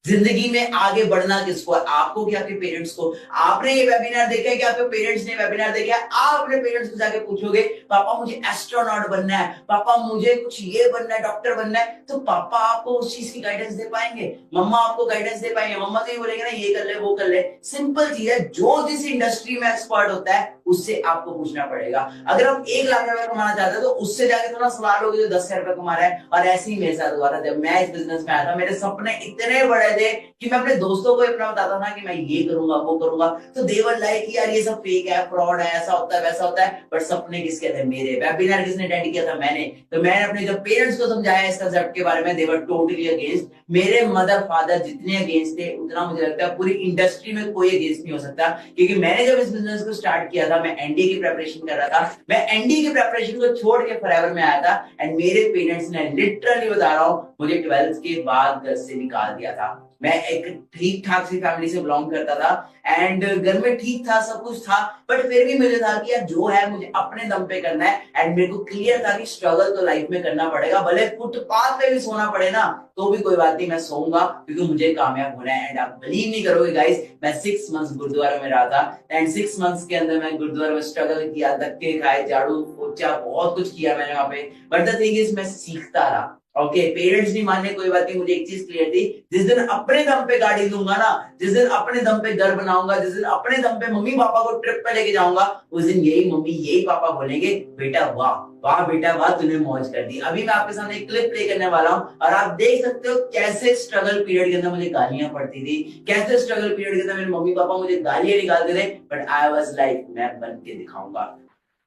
Speaker 1: जिंदगी में आगे बढ़ना किसको है, आपको कि आपके पेरेंट्स को। आपने ये वेबिनार देखा है कि आपके पेरेंट्स ने वेबिनार देखा है, आप अपने पेरेंट्स को जाके पूछोगे पापा मुझे एस्ट्रोनॉट बनना है, पापा मुझे कुछ ये बनना है, डॉक्टर बनना है, तो पापा आपको उस चीज की गाइडेंस दे पाएंगे, मम्मा आपको गाइडेंस दे पाएंगे। मम्मा तो ये बोलेंगे ना ये कर ले वो कर ले। सिंपल चीज है, जो जिस इंडस्ट्री में एक्सपर्ट होता है उससे आपको पूछना पड़ेगा। अगर आप 1 लाख रुपए कमाना चाहते हो तो उससे जाके थोड़ा सवाल होगा जो 10,000 रुपए कमा रहा है। और ऐसे ही मेरे साथ हुआ था, जब मैं इस बिजनेस में आया था, मेरे सपने इतने बड़े रहे थे कि मैं अपने दोस्तों को अपना बताता था कि मैं ये करूंगा वो करूंगा, तो दे वर लाइक यार ये सब फेक है, फ्रॉड है, ऐसा होता है वैसा होता है। बट सपने किसके थे? मेरे। वेबिनार किसने अटेंड किया था? मैंने। तो मैंने अपने जब पेरेंट्स को समझाया इस कंसेप्ट के बारे में, दे वर टोटली अगेंस्ट। मेरे मदर फादर जितने अगेंस्ट थे, उतना मुझे लगता है पूरी इंडस्ट्री में कोई अगेंस्ट नहीं हो सकता। क्योंकि मैंने जब इस बिजनेस को स्टार्ट किया था, मैं एनडीए की प्रिपरेशन कर रहा था, मैं एनडीए की प्रिपरेशन को छोड़ के फॉरएवर में आया था, एंड मेरे पेरेंट्स ने लिटरली बता रहा हूँ मुझे 12th के बाद घर से निकाल दिया था। मैं एक ठीक ठाक सी फैमिली से बिलोंग करता था, एंड घर में ठीक था, सब कुछ था, बट फिर भी मुझे था कि यार जो है मुझे अपने दम पे करना है। एंड मेरे को क्लियर था कि स्ट्रगल तो लाइफ में करना पड़ेगा, भले फुटपाथ पे भी सोना पड़े ना तो भी कोई बात नहीं, मैं सोऊंगा, क्योंकि मुझे कामयाब होना है। एंड आप बिलीव नहीं करोगे गाइस, मैं 6 मंथ्स गुरुद्वारा में रहा था, एंड 6 मंथ्स के अंदर मैं गुरुद्वारा में स्ट्रगल किया, धक्के खाए, झाड़ू पोछा, बहुत कुछ किया मैंने वहां पे। बट द थिंग इज मैं सीखता रहा। ओके, पेरेंट्स नहीं माने कोई बात नहीं, मुझे एक चीज क्लियर थी, जिस दिन अपने दम पे गाड़ी लूंगा ना, जिस दिन अपने दम पे घर बनाऊंगा, जिस दिन अपने दम पे मम्मी पापा को ट्रिप पे लेके जाऊंगा, उस दिन यही मम्मी यही पापा बोलेंगे, बेटा वाह वाह बेटा वाह, तूने मौज कर दी। अभी मैं आपके सामने एक क्लिप प्ले करने वाला हूं, और आप देख सकते हो कैसे स्ट्रगल पीरियड के अंदर मुझे गालियां पड़ती थी, कैसे स्ट्रगल पीरियड के अंदर मेरे मम्मी पापा मुझे गालियां निकालते थे, बट आई वाज लाइक मैं बन के दिखाऊंगा,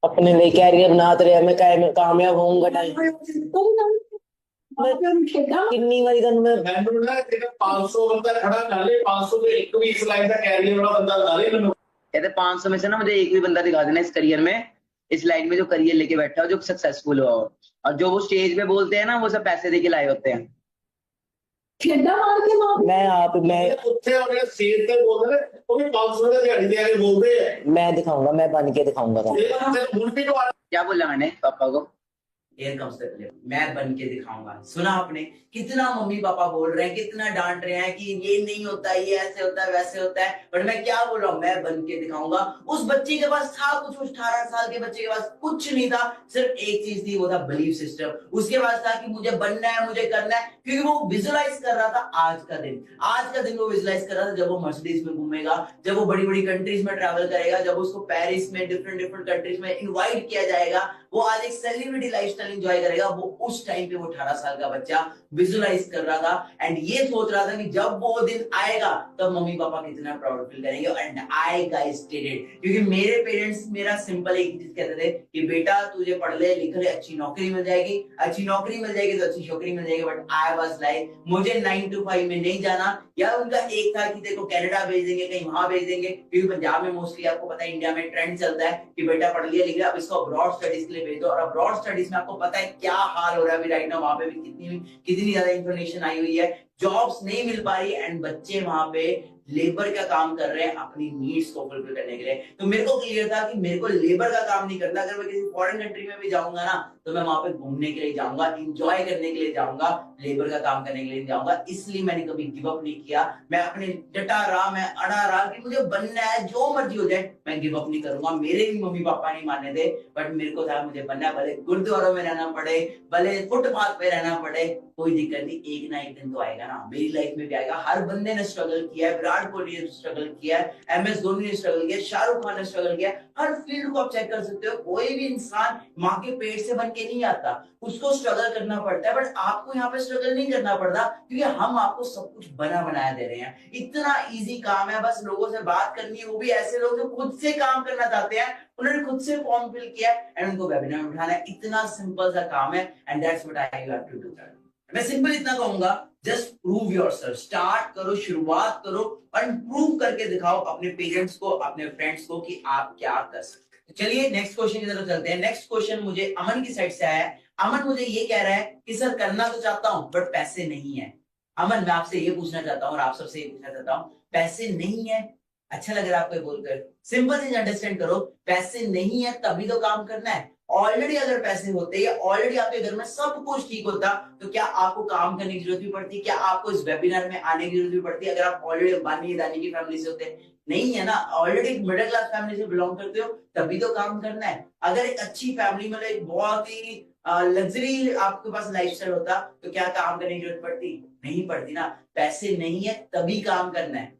Speaker 1: अपने लिए कैरियर बनाते रहे, मैं कामयाब होऊंगा। कितनी बारी गन में ਮੈਨੂੰ ਨਾ ਜਿਹੜਾ 500 बंदा खड़ा कर ले, 500 में एक भी इस लाइन का कैरियर वाला बंदा दिखा दे ਮੈਨੂੰ। कहते 500 में से ना मुझे एक भी बंदा दिखा देना इस करियर में, इस लाइन में जो करियर लेके बैठा हो, जो सक्सेसफुल हुआ हो। और जो वो स्टेज पे बोलते हैं ना, वो सब पैसे देके लाए होते हैं। मैं उत्थे और ਜਿਹੜੇ ਸਟੇਜ ਤੇ ਬੋਲਦੇ ਨੇ ਉਹ ਵੀ 500 ਦਾ ਦਿਹਾੜੀ ਦੇ ਕੇ ਬੋਲਦੇ ਆ। मैं दिखाऊंगा, मैं बन के दिखाऊंगा। क्या बोला मैंने पापा को? Here comes the clip. मैं बन के दिखाऊंगा। सुना आपने कितना मम्मी पापा बोल रहे हैं, कितना डांट रहे हैं कि ये नहीं होता, ये ऐसे होता है वैसे होता है, बट मैं क्या बोल रहा हूँ, मैं बन के दिखाऊंगा। उस बच्चे के पास था कुछ, उस 18 साल के बच्चे के पास कुछ नहीं था, सिर्फ एक चीज थी, वो था बिलीफ सिस्टम। उसके पास था कि मुझे बनना है, मुझे करना है, क्योंकि वो विजुअलाइज कर रहा था आज का दिन। आज का दिन वो विजुअलाइज कर रहा था जब वो मर्सिडीज में घूमेगा, जब वो बड़ी बड़ी कंट्रीज में ट्रैवल करेगा, जब उसको पेरिस में डिफरेंट डिफरेंट कंट्रीज में इनवाइट किया जाएगा, वो आज एक सेलिब्रिटी लाइफस्टाइल एंजॉय करेगा। वो उस टाइम पे वो 18 साल का बच्चा विजुअलाइज कर रहा था, एंड ये सोच रहा था कि जब वो दिन आएगा तब मम्मी पापा कितना प्राउड फील करेंगे। And I guys did it, क्योंकि मेरे पेरेंट्स मेरा सिंपल एक चीज कहते थे कि बेटा तुझे पढ़ ले लिख ले, अच्छी नौकरी मिल जाएगी, अच्छी नौकरी मिल जाएगी तो अच्छी छोकरी मिल जाएगी। बट आई वाज लाइक मुझे 9 to 5 में नहीं जाना, या उनका एक था कि देखो कनाडा भेज देंगे, कहीं वहां भेज देंगे, क्योंकि पंजाब में मोस्टली आपको पता है इंडिया में ट्रेंड चलता है कि बेटा पढ़ लिया लिख लिया, अब इसको अब्रॉड स्टडीज के लिए भेज दो। और अब्रॉड स्टडीज में आपको पता है क्या हाल हो रहा है अभी राइट नाउ, वहां पे भी कितनी ज्यादा इन्फॉर्मेशन आई हुई है, जॉब्स नहीं मिल पा रही, एंड बच्चे वहां पे लेबर का काम कर रहे हैं अपनी नीड्स को फुलफिल करने के लिए। तो मेरे को क्लियर था कि मेरे को लेबर का काम नहीं करना। अगर मैं किसी फॉरेन कंट्री में भी जाऊंगा ना, तो मैं वहां पे घूमने के लिए जाऊंगा, एंजॉय करने के लिए जाऊंगा, लेबर का काम करने के लिए जाऊंगा। इसलिए मैंने कभी गिव अप नहीं किया, मैं अपने डटा रहा, मैं अड़ा रहा कि मुझे बनना है, जो मर्जी हो जाए मैं गिव अप नहीं करूंगा। मेरे भी मम्मी पापा नहीं माने थे, बट मेरे को था मुझे बनना है, भले गुरुद्वारों में रहना पड़े, भले फुटपाथ पे रहना पड़े, कोई दिक्कत नहीं, एक ना एक दिन तो आएगा ना, मेरी लाइफ में भी आएगा। हर बंदे ने स्ट्रगल किया है, विराट कोहली ने स्ट्रगल किया है, MS धोनी ने स्ट्रगल किया, शाहरुख खान ने स्ट्रगल किया, हर फील्ड को आप चेक कर सकते हो। कोई भी इंसान माँ के पेट से बन के नहीं आता, उसको स्ट्रगल करना पड़ता है। बट आपको यहाँ पे स्ट्रगल नहीं करना पड़ता, क्योंकि हम आपको सब कुछ बना बनाया दे रहे हैं। इतना इजी काम है, बस लोगों से बात करनी है, वो भी ऐसे लोग जो खुद से काम करना चाहते हैं, उन्होंने खुद से फॉर्म फिल किया एंड उनको वेबिनार में उठाना है। इतना सिंपल सा काम है, and that's what I have to do. मैं सिंपल इतना कहूंगा, जस्ट प्रूव योरसेल्फ, स्टार्ट करो, शुरुआत करो, और प्रूव करके दिखाओ अपने पेरेंट्स को, अपने फ्रेंड्स को कि आप क्या कर सकते हैं। चलिए नेक्स्ट क्वेश्चन की तरफ चलते हैं। नेक्स्ट क्वेश्चन मुझे अमन की साइड से आया है। अमन मुझे ये कह रहा है कि सर करना तो चाहता हूं बट पैसे नहीं है। अमन मैं आपसे ये पूछना चाहता हूं और आप सबसे ये पूछना चाहता हूं, पैसे नहीं है, अच्छा लग रहा है आपको बोलकर? सिंपल चीज अंडरस्टैंड करो, पैसे नहीं है तभी तो काम करना है। ऑलरेडी अगर पैसे होते या ऑलरेडी आपके घर में सब कुछ ठीक होता, तो क्या आपको काम करने की जरूरत भी पड़ती? क्या आपको इस वेबिनार में आने की जरूरत भी पड़ती अगर आप ऑलरेडी अंबानी अदानी की फैमिली से होते? नहीं है ना, ऑलरेडी मिडिल क्लास फैमिली से बिलोंग करते हो तभी तो काम करना है। अगर एक अच्छी फैमिली में एक बहुत ही लग्जरी आपके पास लाइफस्टाइल होता, तो क्या काम करने की जरूरत पड़ती? नहीं पड़ती ना। पैसे नहीं है तभी काम करना है।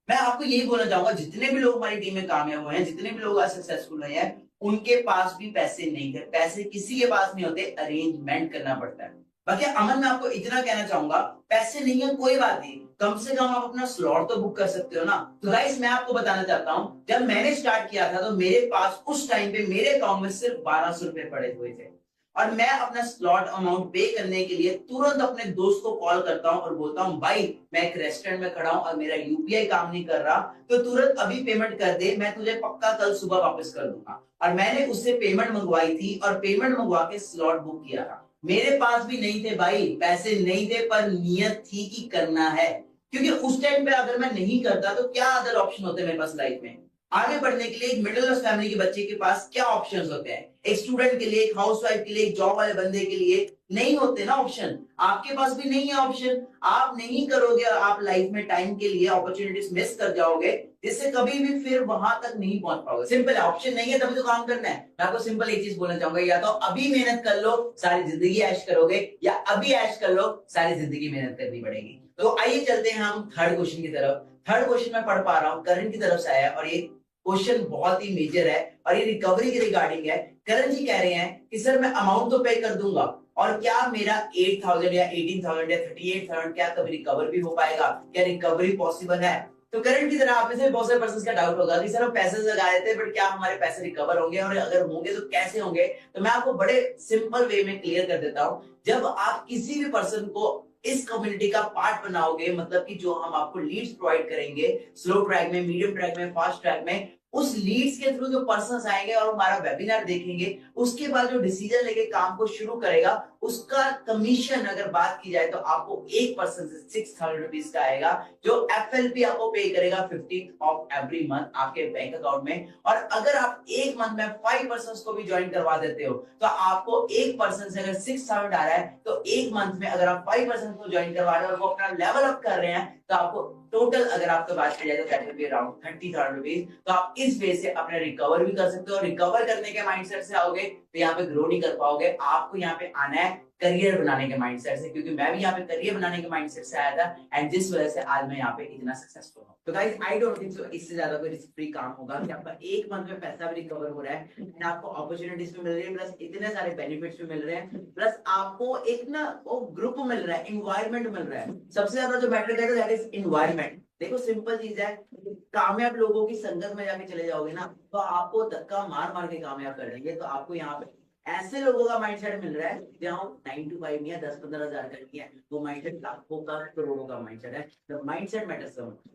Speaker 1: मैं आपको यही बोलना चाहूंगा, जितने भी लोग हमारी टीम में कामयाब हुए हैं, जितने भी लोग आज सक्सेसफुल हुए हैं, उनके पास भी पैसे नहीं थे। पैसे किसी के पास नहीं होते, अरेंजमेंट करना पड़ता है।
Speaker 2: बाकी अमन, मैं आपको इतना कहना चाहूंगा, पैसे नहीं है कोई बात नहीं, कम से कम आप अपना स्लॉट तो बुक कर सकते हो ना। तो गाइस मैं आपको बताना चाहता हूँ, जब मैंने स्टार्ट किया था तो मेरे पास उस टाइम पे मेरे अकाउंट में सिर्फ 1200 रुपए पड़े हुए थे, और मैं अपना स्लॉट अमाउंट पे करने के लिए तुरंत अपने दोस्त को कॉल करता हूँ और बोलता हूँ, भाई मैं एक रेस्टोरेंट में खड़ा हूँ और मेरा यूपीआई काम नहीं कर रहा, तो तुरंत अभी पेमेंट कर दे, मैं तुझे पक्का कल सुबह वापस कर दूंगा। और मैंने उससे पेमेंट मंगवाई थी और पेमेंट मंगवा के स्लॉट बुक किया था। मेरे पास भी नहीं थे भाई, पैसे नहीं थे, पर नियत थी कि करना है, क्योंकि उस टाइम पे अगर मैं नहीं करता तो क्या अदर ऑप्शन होते मेरे पास लाइफ में। आगे बढ़ने के लिए एक मिडिल क्लास फैमिली के बच्चे के पास क्या ऑप्शंस होते हैं, एक स्टूडेंट के लिए, एक हाउसवाइफ के लिए, एक जॉब वाले बंदे के लिए नहीं होते ना ऑप्शन। आपके पास भी नहीं है ऑप्शन, आप नहीं करोगे, आप लाइफ में टाइम के लिए अपॉर्चुनिटीज मिस कर जाओगे, जिससे कभी भी फिर वहां तक नहीं पहुंच पाओगे। सिंपल है, ऑप्शन नहीं है तभी तो काम करना है। मैं आपको सिंपल एक चीज बोलना चाहूंगा, या तो अभी मेहनत कर लो सारी जिंदगी ऐश करोगे, या अभी ऐश कर लो सारी जिंदगी मेहनत करनी पड़ेगी। तो आइए चलते हैं हम थर्ड क्वेश्चन की तरफ। थर्ड क्वेश्चन मैं पढ़ पा रहा हूँ, करण की तरफ से आया है, और ये क्वेश्चन बहुत ही मेजर है और ये रिकवरी के रिगार्डिंग है। करण जी कह रहे हैं कि सर मैं अमाउंट तो पे कर दूंगा, और क्या मेरा 8,000 या 18,000 या 38,000 क्या कभी रिकवर भी हो पाएगा, क्या रिकवरी पॉसिबल है? तो करंट की तरह आप में से बहुत सारे पर्सन का डाउट होगा कि सर हम पैसे लगा देते हैं, बट क्या हमारे पैसे रिकवर होंगे, और अगर होंगे तो कैसे होंगे? तो मैं आपको बड़े सिंपल वे में क्लियर कर देता हूं। जब आप किसी भी पर्सन को इस कम्युनिटी का पार्ट बनाओगे, मतलब कि जो हम आपको लीड्स प्रोवाइड करेंगे, स्लो ट्रैक में, मीडियम ट्रैक में, फास्ट ट्रैक में, उस लीड्स के थ्रू जो पर्सन आएंगे और हमारा वेबिनार देखेंगे, उसके बाद जो डिसीजन लेके काम को शुरू करेगा, उसका कमीशन अगर बात की जाए तो आपको एक पर्सन से 6,000 रुपीज का आएगा, जो एफएलपी आपको पे करेगा 15th ऑफ एवरी मंथ आपके बैंक अकाउंट में। और अगर आप एक मंथ में 5 पर्सन को भी ज्वाइन करवा देते हो, तो आपको एक पर्सन से अगर 6,000 आ रहा है, तो एक मंथ में अगर आप 5 पर्सन को ज्वाइन करवा रहे हो और वो अपना लेवल अप कर रहे हैं, तो आपको टोटल अगर आपको बात की जाए तो that will be around 30,000 rupees. तो आप इस वे से अपने रिकवर भी कर सकते हो। रिकवर करने के माइंडसेट से आओगे तो यहाँ पे ग्रो नहीं कर पाओगे, आपको यहाँ पे आना है करियर बनाने के माइंडसेट से, क्योंकि मैं भी यहाँ पे करियर बनाने के माइंडसेट से आया था, एंड जिस वजह से आज मैं यहाँ पे इतना सक्सेसफुल हूँ। तो guys I don't think so इससे ज्यादा कोई रिस्क फ्री काम होगा कि आपका एक मंथ में पैसा भी रिकवर हो रहा है, एंड आपको अपॉर्चुनिटीज भी मिल रही है, प्लस इतने सारे बेनिफिट्स भी मिल रहे हैं, प्लस आपको एक ना वो ग्रुप मिल रहा है, इन्वायरमेंट मिल रहा है। सबसे ज्यादा जो मैटर करेगा दैट इज इन्वायरमेंट। देखो सिंपल चीज है, कामयाब लोगों की संगत में जाके चले जाओगे ना, तो आपको धक्का मार मार के कामयाब कर देंगे। तो आपको यहाँ पे ऐसे लोगों का माइंडसेट मिल रहा है जहाँ 9 to 5 या 10-15 हजार का नहीं है, वो माइंडसेट लाखों का, करोड़ों का माइंडसेट है। The mindset matters so much.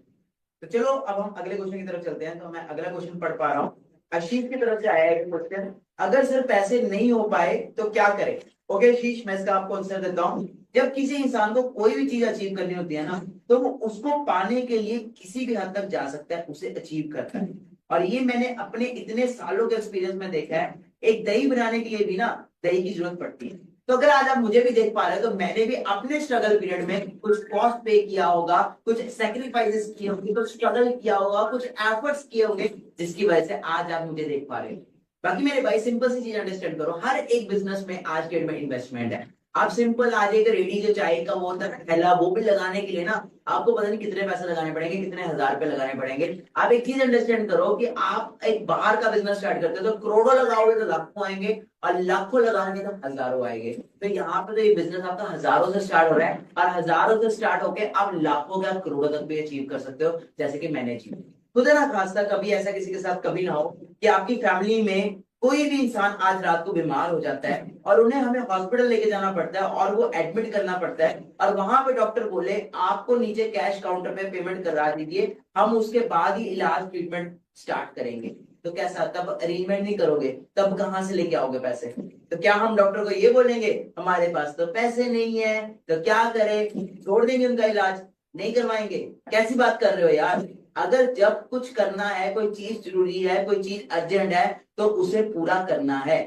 Speaker 2: तो चलो अब हम अगले क्वेश्चन की तरफ चलते हैं। तो मैं अगला क्वेश्चन पढ़ पा रहा हूँ, आशीष की तरफ से आया है क्वेश्चन, अगर सिर्फ पैसे नहीं हो पाए तो क्या करें? ओके आशीष, मैं इसका आपको आंसर देता हूँ। जब किसी इंसान को कोई भी चीज अचीव करनी होती है ना, तो वो उसको पाने के लिए किसी भी हद तक जा सकता है, उसे अचीव करता है। और ये मैंने अपने इतने सालों के एक्सपीरियंस में देखा है। एक दही बनाने के लिए भी ना दही की जरूरत पड़ती है। तो अगर आज आप मुझे भी देख पा रहे हो, तो मैंने भी अपने स्ट्रगल पीरियड में कुछ कॉस्ट पे किया होगा, कुछ सेक्रीफाइसेस किए होंगे, कुछ स्ट्रगल किया होगा, कुछ एफर्ट्स किए होंगे, जिसकी वजह से आज आप मुझे देख पा रहे हो। बाकी मेरे भाई सिंपल सी चीज अंडरस्टैंड करो, हर एक बिजनेस में आज के डेट में इन्वेस्टमेंट है। आप सिंपल आज एक रेडी जो चाय का वो होता है ठेला, वो भी लगाने के लिए ना आपको पता नहीं कितने पैसे लगाने पड़ेंगे, कितने हजार रुपए लगाने पड़ेंगे। आप एक चीज अंडरस्टैंड करो कि आप एक बाहर का बिजनेस स्टार्ट करते हो तो करोड़ों लगाओगे तो लाखों आएंगे, और लाखों लगाएंगे तो हजारों आएंगे। तो यहाँ पे तो ये बिजनेस आपका हजारों से स्टार्ट हो रहा है, और हजारों से स्टार्ट होकर आप लाखों का करोड़ों तक भी अचीव कर सकते हो, जैसे कि मैंने अचीव। खुदा ना खास्ता कभी ऐसा किसी के साथ कभी ना हो कि आपकी फैमिली में कोई भी इंसान आज रात को बीमार हो जाता है और उन्हें हमें हॉस्पिटल लेके जाना पड़ता है और वो एडमिट करना पड़ता है, और वहां पे डॉक्टर बोले आपको नीचे कैश काउंटर पे पेमेंट करा दीजिए, हम उसके बाद ही इलाज ट्रीटमेंट स्टार्ट करेंगे। तो कैसा, तब अरेंजमेंट नहीं करोगे, तब कहां से लेके आओगे पैसे? तो क्या हम डॉक्टर को ये बोलेंगे हमारे पास तो पैसे नहीं है, तो क्या करें, छोड़ देंगे उनका इलाज, नहीं करवाएंगे? कैसी बात कर रहे हो यार? अगर जब कुछ करना है, कोई चीज जरूरी है, कोई चीज अर्जेंट है, तो उसे पूरा करना है।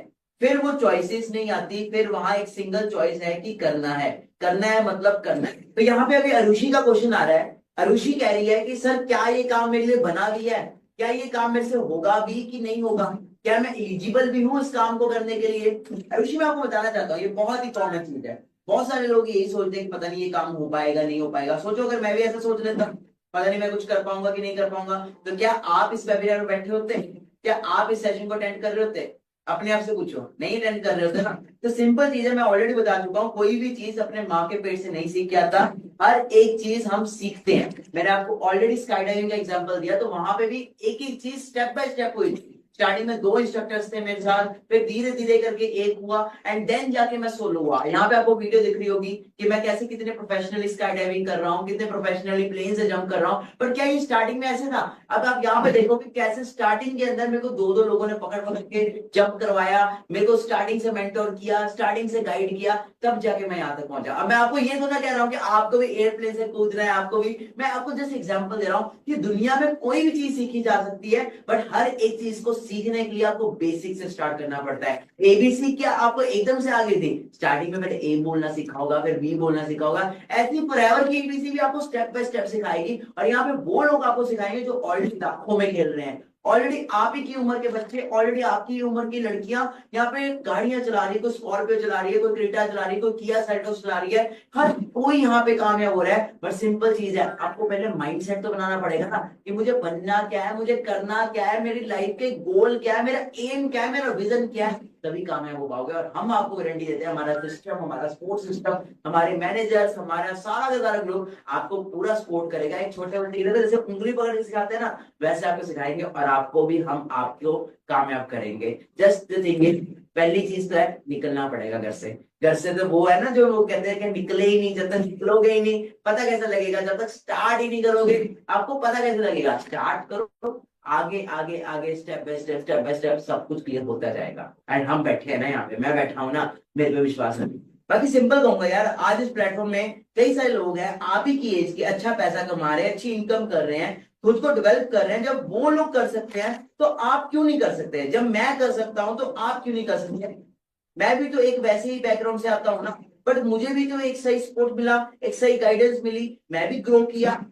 Speaker 2: फिर वो चॉइसेस नहीं आती, फिर वहां एक सिंगल चॉइस है कि करना है। करना है मतलब करना है। तो यहाँ पे अभी अरुषि का क्वेश्चन आ रहा है। अरुषि कह रही है कि सर क्या ये काम मेरे लिए बना भी है, क्या ये काम मेरे से होगा भी कि नहीं होगा, क्या मैं एलिजिबल भी हूँ इस काम को करने के लिए? अरुषि मैं आपको बताना चाहता हूँ, ये बहुत ही कॉमन चीज है। बहुत सारे लोग यही सोचते हैं कि पता नहीं ये काम हो पाएगा नहीं हो पाएगा। सोचो अगर मैं भी ऐसा सोच लेता, पता नहीं मैं कुछ कर पाऊंगा कि नहीं कर पाऊंगा, तो क्या आप इस वेबिनार में बैठे होते? क्या आप इस सेशन को अटेंड कर रहे होते? अपने आप से पूछो, नहीं अटेंड कर रहे होते ना। तो सिंपल चीज है, मैं ऑलरेडी बता चुका हूँ, कोई भी चीज अपने माँ के पेट से नहीं सीख के आता, हर एक चीज हम सीखते हैं। मैंने आपको ऑलरेडी स्काई डाइविंग का एग्जांपल दिया, तो वहां पे भी एक एक चीज स्टेप बाय स्टेप हुई थी। स्टार्टिंग में 2 इंस्ट्रक्टर्स थे मेरे साथ, फिर धीरे धीरे करके एक हुआ, एंड देन जाके मैं सोलो हुआ। यहाँ पे आपको वीडियो दिख रही होगी कि मैं कैसे कितने प्रोफेशनली स्काई डाइविंग कर रहा हूँ, कितने प्रोफेशनली प्लेन से जंप कर रहा हूँ। पर क्या ये स्टार्टिंग में ऐसे था? अब आप यहाँ पे देखो कि कैसे स्टार्टिंग के अंदर मेरे को 2-2 लोगों ने पकड़ पकड़ के जंप करवाया, मेरे को स्टार्टिंग से मेंटोर किया, स्टार्टिंग से गाइड किया, तब जाके मैं यहाँ तक पहुंचा। अब मैं आपको ये तो ना कह रहा हूँ कि आपको भी एयरप्लेन से कूदना है, आपको भी, मैं आपको जस्ट एग्जांपल दे रहा हूँ कि दुनिया में कोई भी चीज सीखी जा सकती है, बट हर एक चीज को सीखने के लिए आपको बेसिक से स्टार्ट करना पड़ता है। एबीसी क्या आपको एकदम से आगे थी? स्टार्टिंग में पहले ए बोलना सीखा होगा, फिर बी बोलना सीखा होगा। ऐसी फॉरएवर की एबीसी भी आपको स्टेप बाय स्टेप सिखाएगी, और यहाँ पे वो लोग आपको सिखाएंगे जो ऑलरेडी लाखों में खेल रहे हैं। ऑलरेडी आप ही की उम्र के बच्चे, ऑलरेडी आपकी उम्र की लड़कियां यहाँ पे गाड़ियां चला रही है, कोई स्कॉर्पियो चला रही है, कोई क्रेटा चला रही है, कोई किया सेल्टोस चला रही है, हर कोई यहाँ पे कामयाब हो रहा है। बट सिंपल चीज है, आपको पहले माइंडसेट तो बनाना पड़ेगा ना कि मुझे बनना क्या है, मुझे करना क्या है, मेरी लाइफ के गोल क्या है, मेरा एम क्या है, मेरा विजन क्या है, तभी कामयाब हो पाओगे। और हम आपको गारंटी देते हैं, हमारा सिस्टम, हमारा सपोर्ट सिस्टम, हमारे मैनेजर्स, हमारा सारा का सारा ग्रुप आपको पूरा सपोर्ट करेगा। एक छोटे बच्चे जैसे उंगली पकड़ के सिखाते हैं ना, वैसे आपको सिखाएंगे, और आपको भी हम आपको कामयाब करेंगे। जस्ट थिंक, पहली चीज तो है निकलना पड़ेगा घर से। घर से तो वो है ना जो वो कहते हैं कि निकले ही नहीं, जब तक निकलोगे ही नहीं पता कैसे लगेगा, जब तक स्टार्ट ही नहीं करोगे आपको पता कैसे लगेगा। स्टार्ट करो, आगे आगे आगे, स्टेप बाय स्टेप सब कुछ क्लियर होता जाएगा। एंड हम बैठे हैं ना यहाँ पे, मैं बैठा हूँ ना, मेरे पे विश्वास है। बाकी सिंपल कहूंगा यार, आज इस प्लेटफॉर्म में कई सारे लोग हैं आप ही की एज के, अच्छा पैसा कमा रहे हैं, अच्छी इनकम कर रहे हैं, खुद को डेवलप कर रहे हैं। जब वो लोग कर सकते हैं तो आप क्यों नहीं कर सकते? जब मैं कर सकता हूं तो आप क्यों नहीं कर सकते? मैं भी तो एक वैसे ही बैकग्राउंड से आता हूं ना, बट मुझे भी तो एक सही सपोर्ट मिला, एक सही गाइडेंस मिली, मैं भी ग्रो किया।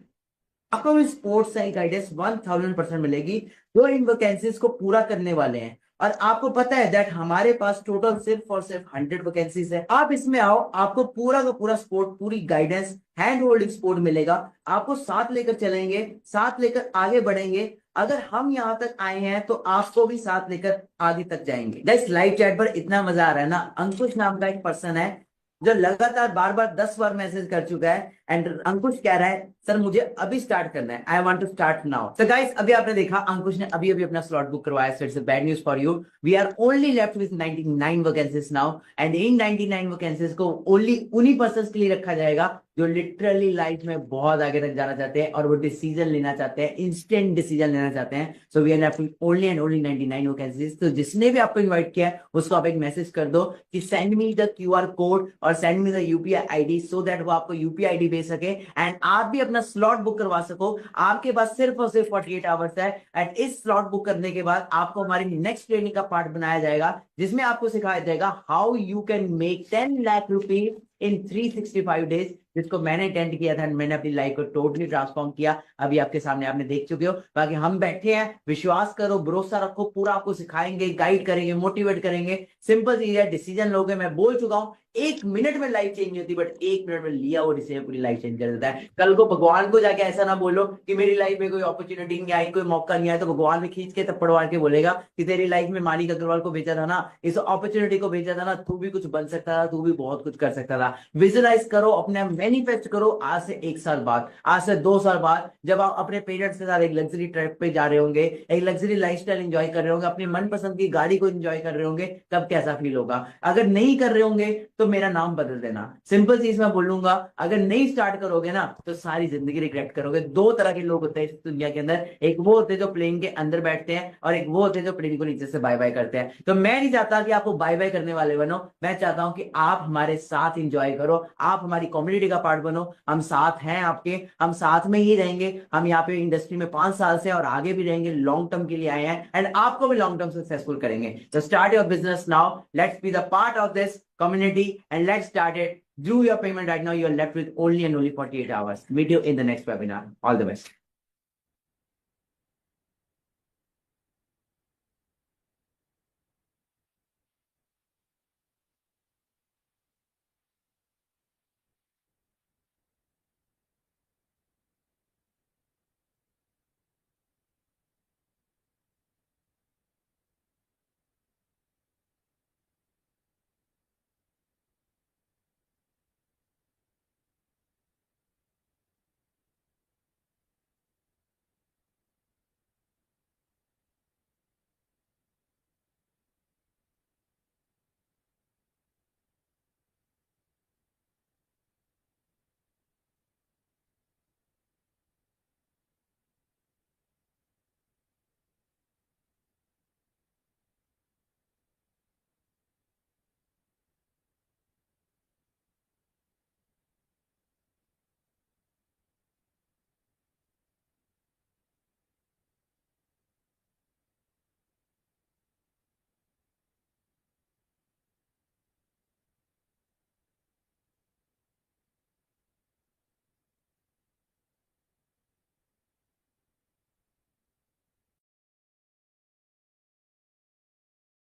Speaker 2: आपको भी स्पोर्ट्स सही गाइडेंस 1000% मिलेगी, जो इन वैकेंसीज को पूरा करने वाले हैं। और आपको पता है दैट हमारे पास टोटल सिर्फ और सिर्फ 100 वैकेंसीज है। आप इसमें आओ, आपको पूरा का पूरा सपोर्ट, पूरी गाइडेंस, हैंड होल्डिंग सपोर्ट मिलेगा। आपको साथ लेकर चलेंगे, साथ लेकर आगे बढ़ेंगे। अगर हम यहाँ तक आए हैं तो आपको भी साथ लेकर आगे तक जाएंगे। गाइस, लाइव चैट पर इतना मजा आ रहा है ना। अंकुश नाम का एक पर्सन है जो लगातार बार बार 10 बार मैसेज कर चुका है, एंड अंकुश कह रहा है सर मुझे अभी स्टार्ट करना है, I want to start now. तो गाइस, अभी आपने देखा अंकुश ने अभी अभी अपना स्लॉट बुक करवाया। So it's a bad news for you, we are only left with 99 vacancies now, and in 99 vacancies को ओनली उन्हीं पर्संस के लिए रखा जाएगा जो लिटरली लाइफ में बहुत आगे तक जाना चाहते हैं और वो डिसीजन लेना चाहते हैं, इंस्टेंट डिसीजन लेना चाहते हैं। So we are left with only and only 99 vacancies. तो जिसने भी आपको इन्वाइट किया है उसको आप एक मैसेज कर दो कि send me the QR code और send me the UPI ID, so that वो आपको UPI ID भेज सके एंड आप भी अपना स्लॉट बुक करवा सको। आपके पास सिर्फ और सिर्फ 48 आवर्स है, एंड इस स्लॉट बुक करने के बाद आपको हमारी नेक्स्ट ट्रेनिंग का पार्ट बनाया जाएगा, जिसमें आपको सिखाया जाएगा how you can make 10 lakh rupees in 365 days, जिसको मैंने अटेंड किया था। मैंने अपनी लाइफ को टोटली ट्रांसफॉर्म किया। अभी आपके सामने आपने देख चुके हो। बाकी हम बैठे हैं, विश्वास करो, भरोसा रखो, पूरा आपको सिखाएंगे, गाइड करेंगे, मोटिवेट करेंगे। सिंपल चीज है, डिसीजन लोगे। मैं बोल चुका हूं 1 मिनट में लाइफ चेंज होती, बट 1 मिनट में लिया वो डिसीजन पूरी लाइफ चेंज कर देता है। कल को भगवान को जाके ऐसा ना बोलो कि मेरी लाइफ में कोई अपॉर्चुनिटी नहीं आई, कोई मौका नहीं आया, तो भगवान में खींच के थप्पड़ मार के बोलेगा कि तेरी लाइफ में मानिक अग्रवाल को भेजा था ना, इस अपॉर्चुनिटी को भेजा था ना, तू भी कुछ बन सकता था, तू भी बहुत कुछ कर सकता था। विजुअलाइज करो, अपने मैनिफेस्ट करो। आज से 1 साल बाद, आज से 2 साल बाद, जब आप अपने पेरेंट्स के साथ एक लग्जरी ट्रिप पे जा रहे होंगे, एक लग्जरी लाइफस्टाइल एंजॉय कर रहे होंगे, अपनी मनपसंद की गाड़ी को एंजॉय कर रहे होंगे, तब कैसा फील होगा। अगर नहीं कर रहे होंगे तो मेरा नाम बदल देना। सिंपल चीज मैं बोलूंगा, अगर नहीं स्टार्ट करोगे ना तो सारी जिंदगी रिग्रेट करोगे। 2 तरह के लोग होते हैं इस दुनिया के अंदर, एक वो होते हैं जो प्लेन के अंदर बैठते हैं, और एक वो होते हैं जो प्लेन को नीचे से बाय बाय करते हैं। तो मैं नहीं चाहता कि आपको बाय बाय करने वाले बनो, मैं चाहता हूं कि आप हमारे साथ एंजॉय करो, आप हमारी कम्युनिटी का पार्ट बनो। हम साथ हैं आपके, हम साथ में ही रहेंगे। हम यहाँ पे इंडस्ट्री में 5 साल से और आगे भी रहेंगे, लॉन्ग टर्म के लिए आए हैं, एंड आपको भी लॉन्ग टर्म सक्सेसफुल करेंगे। तो start your business now, let's be the part of this community and let's start it. Do your payment right now. You are left with only and only 48 hours. Meet you in the next webinar. All the best.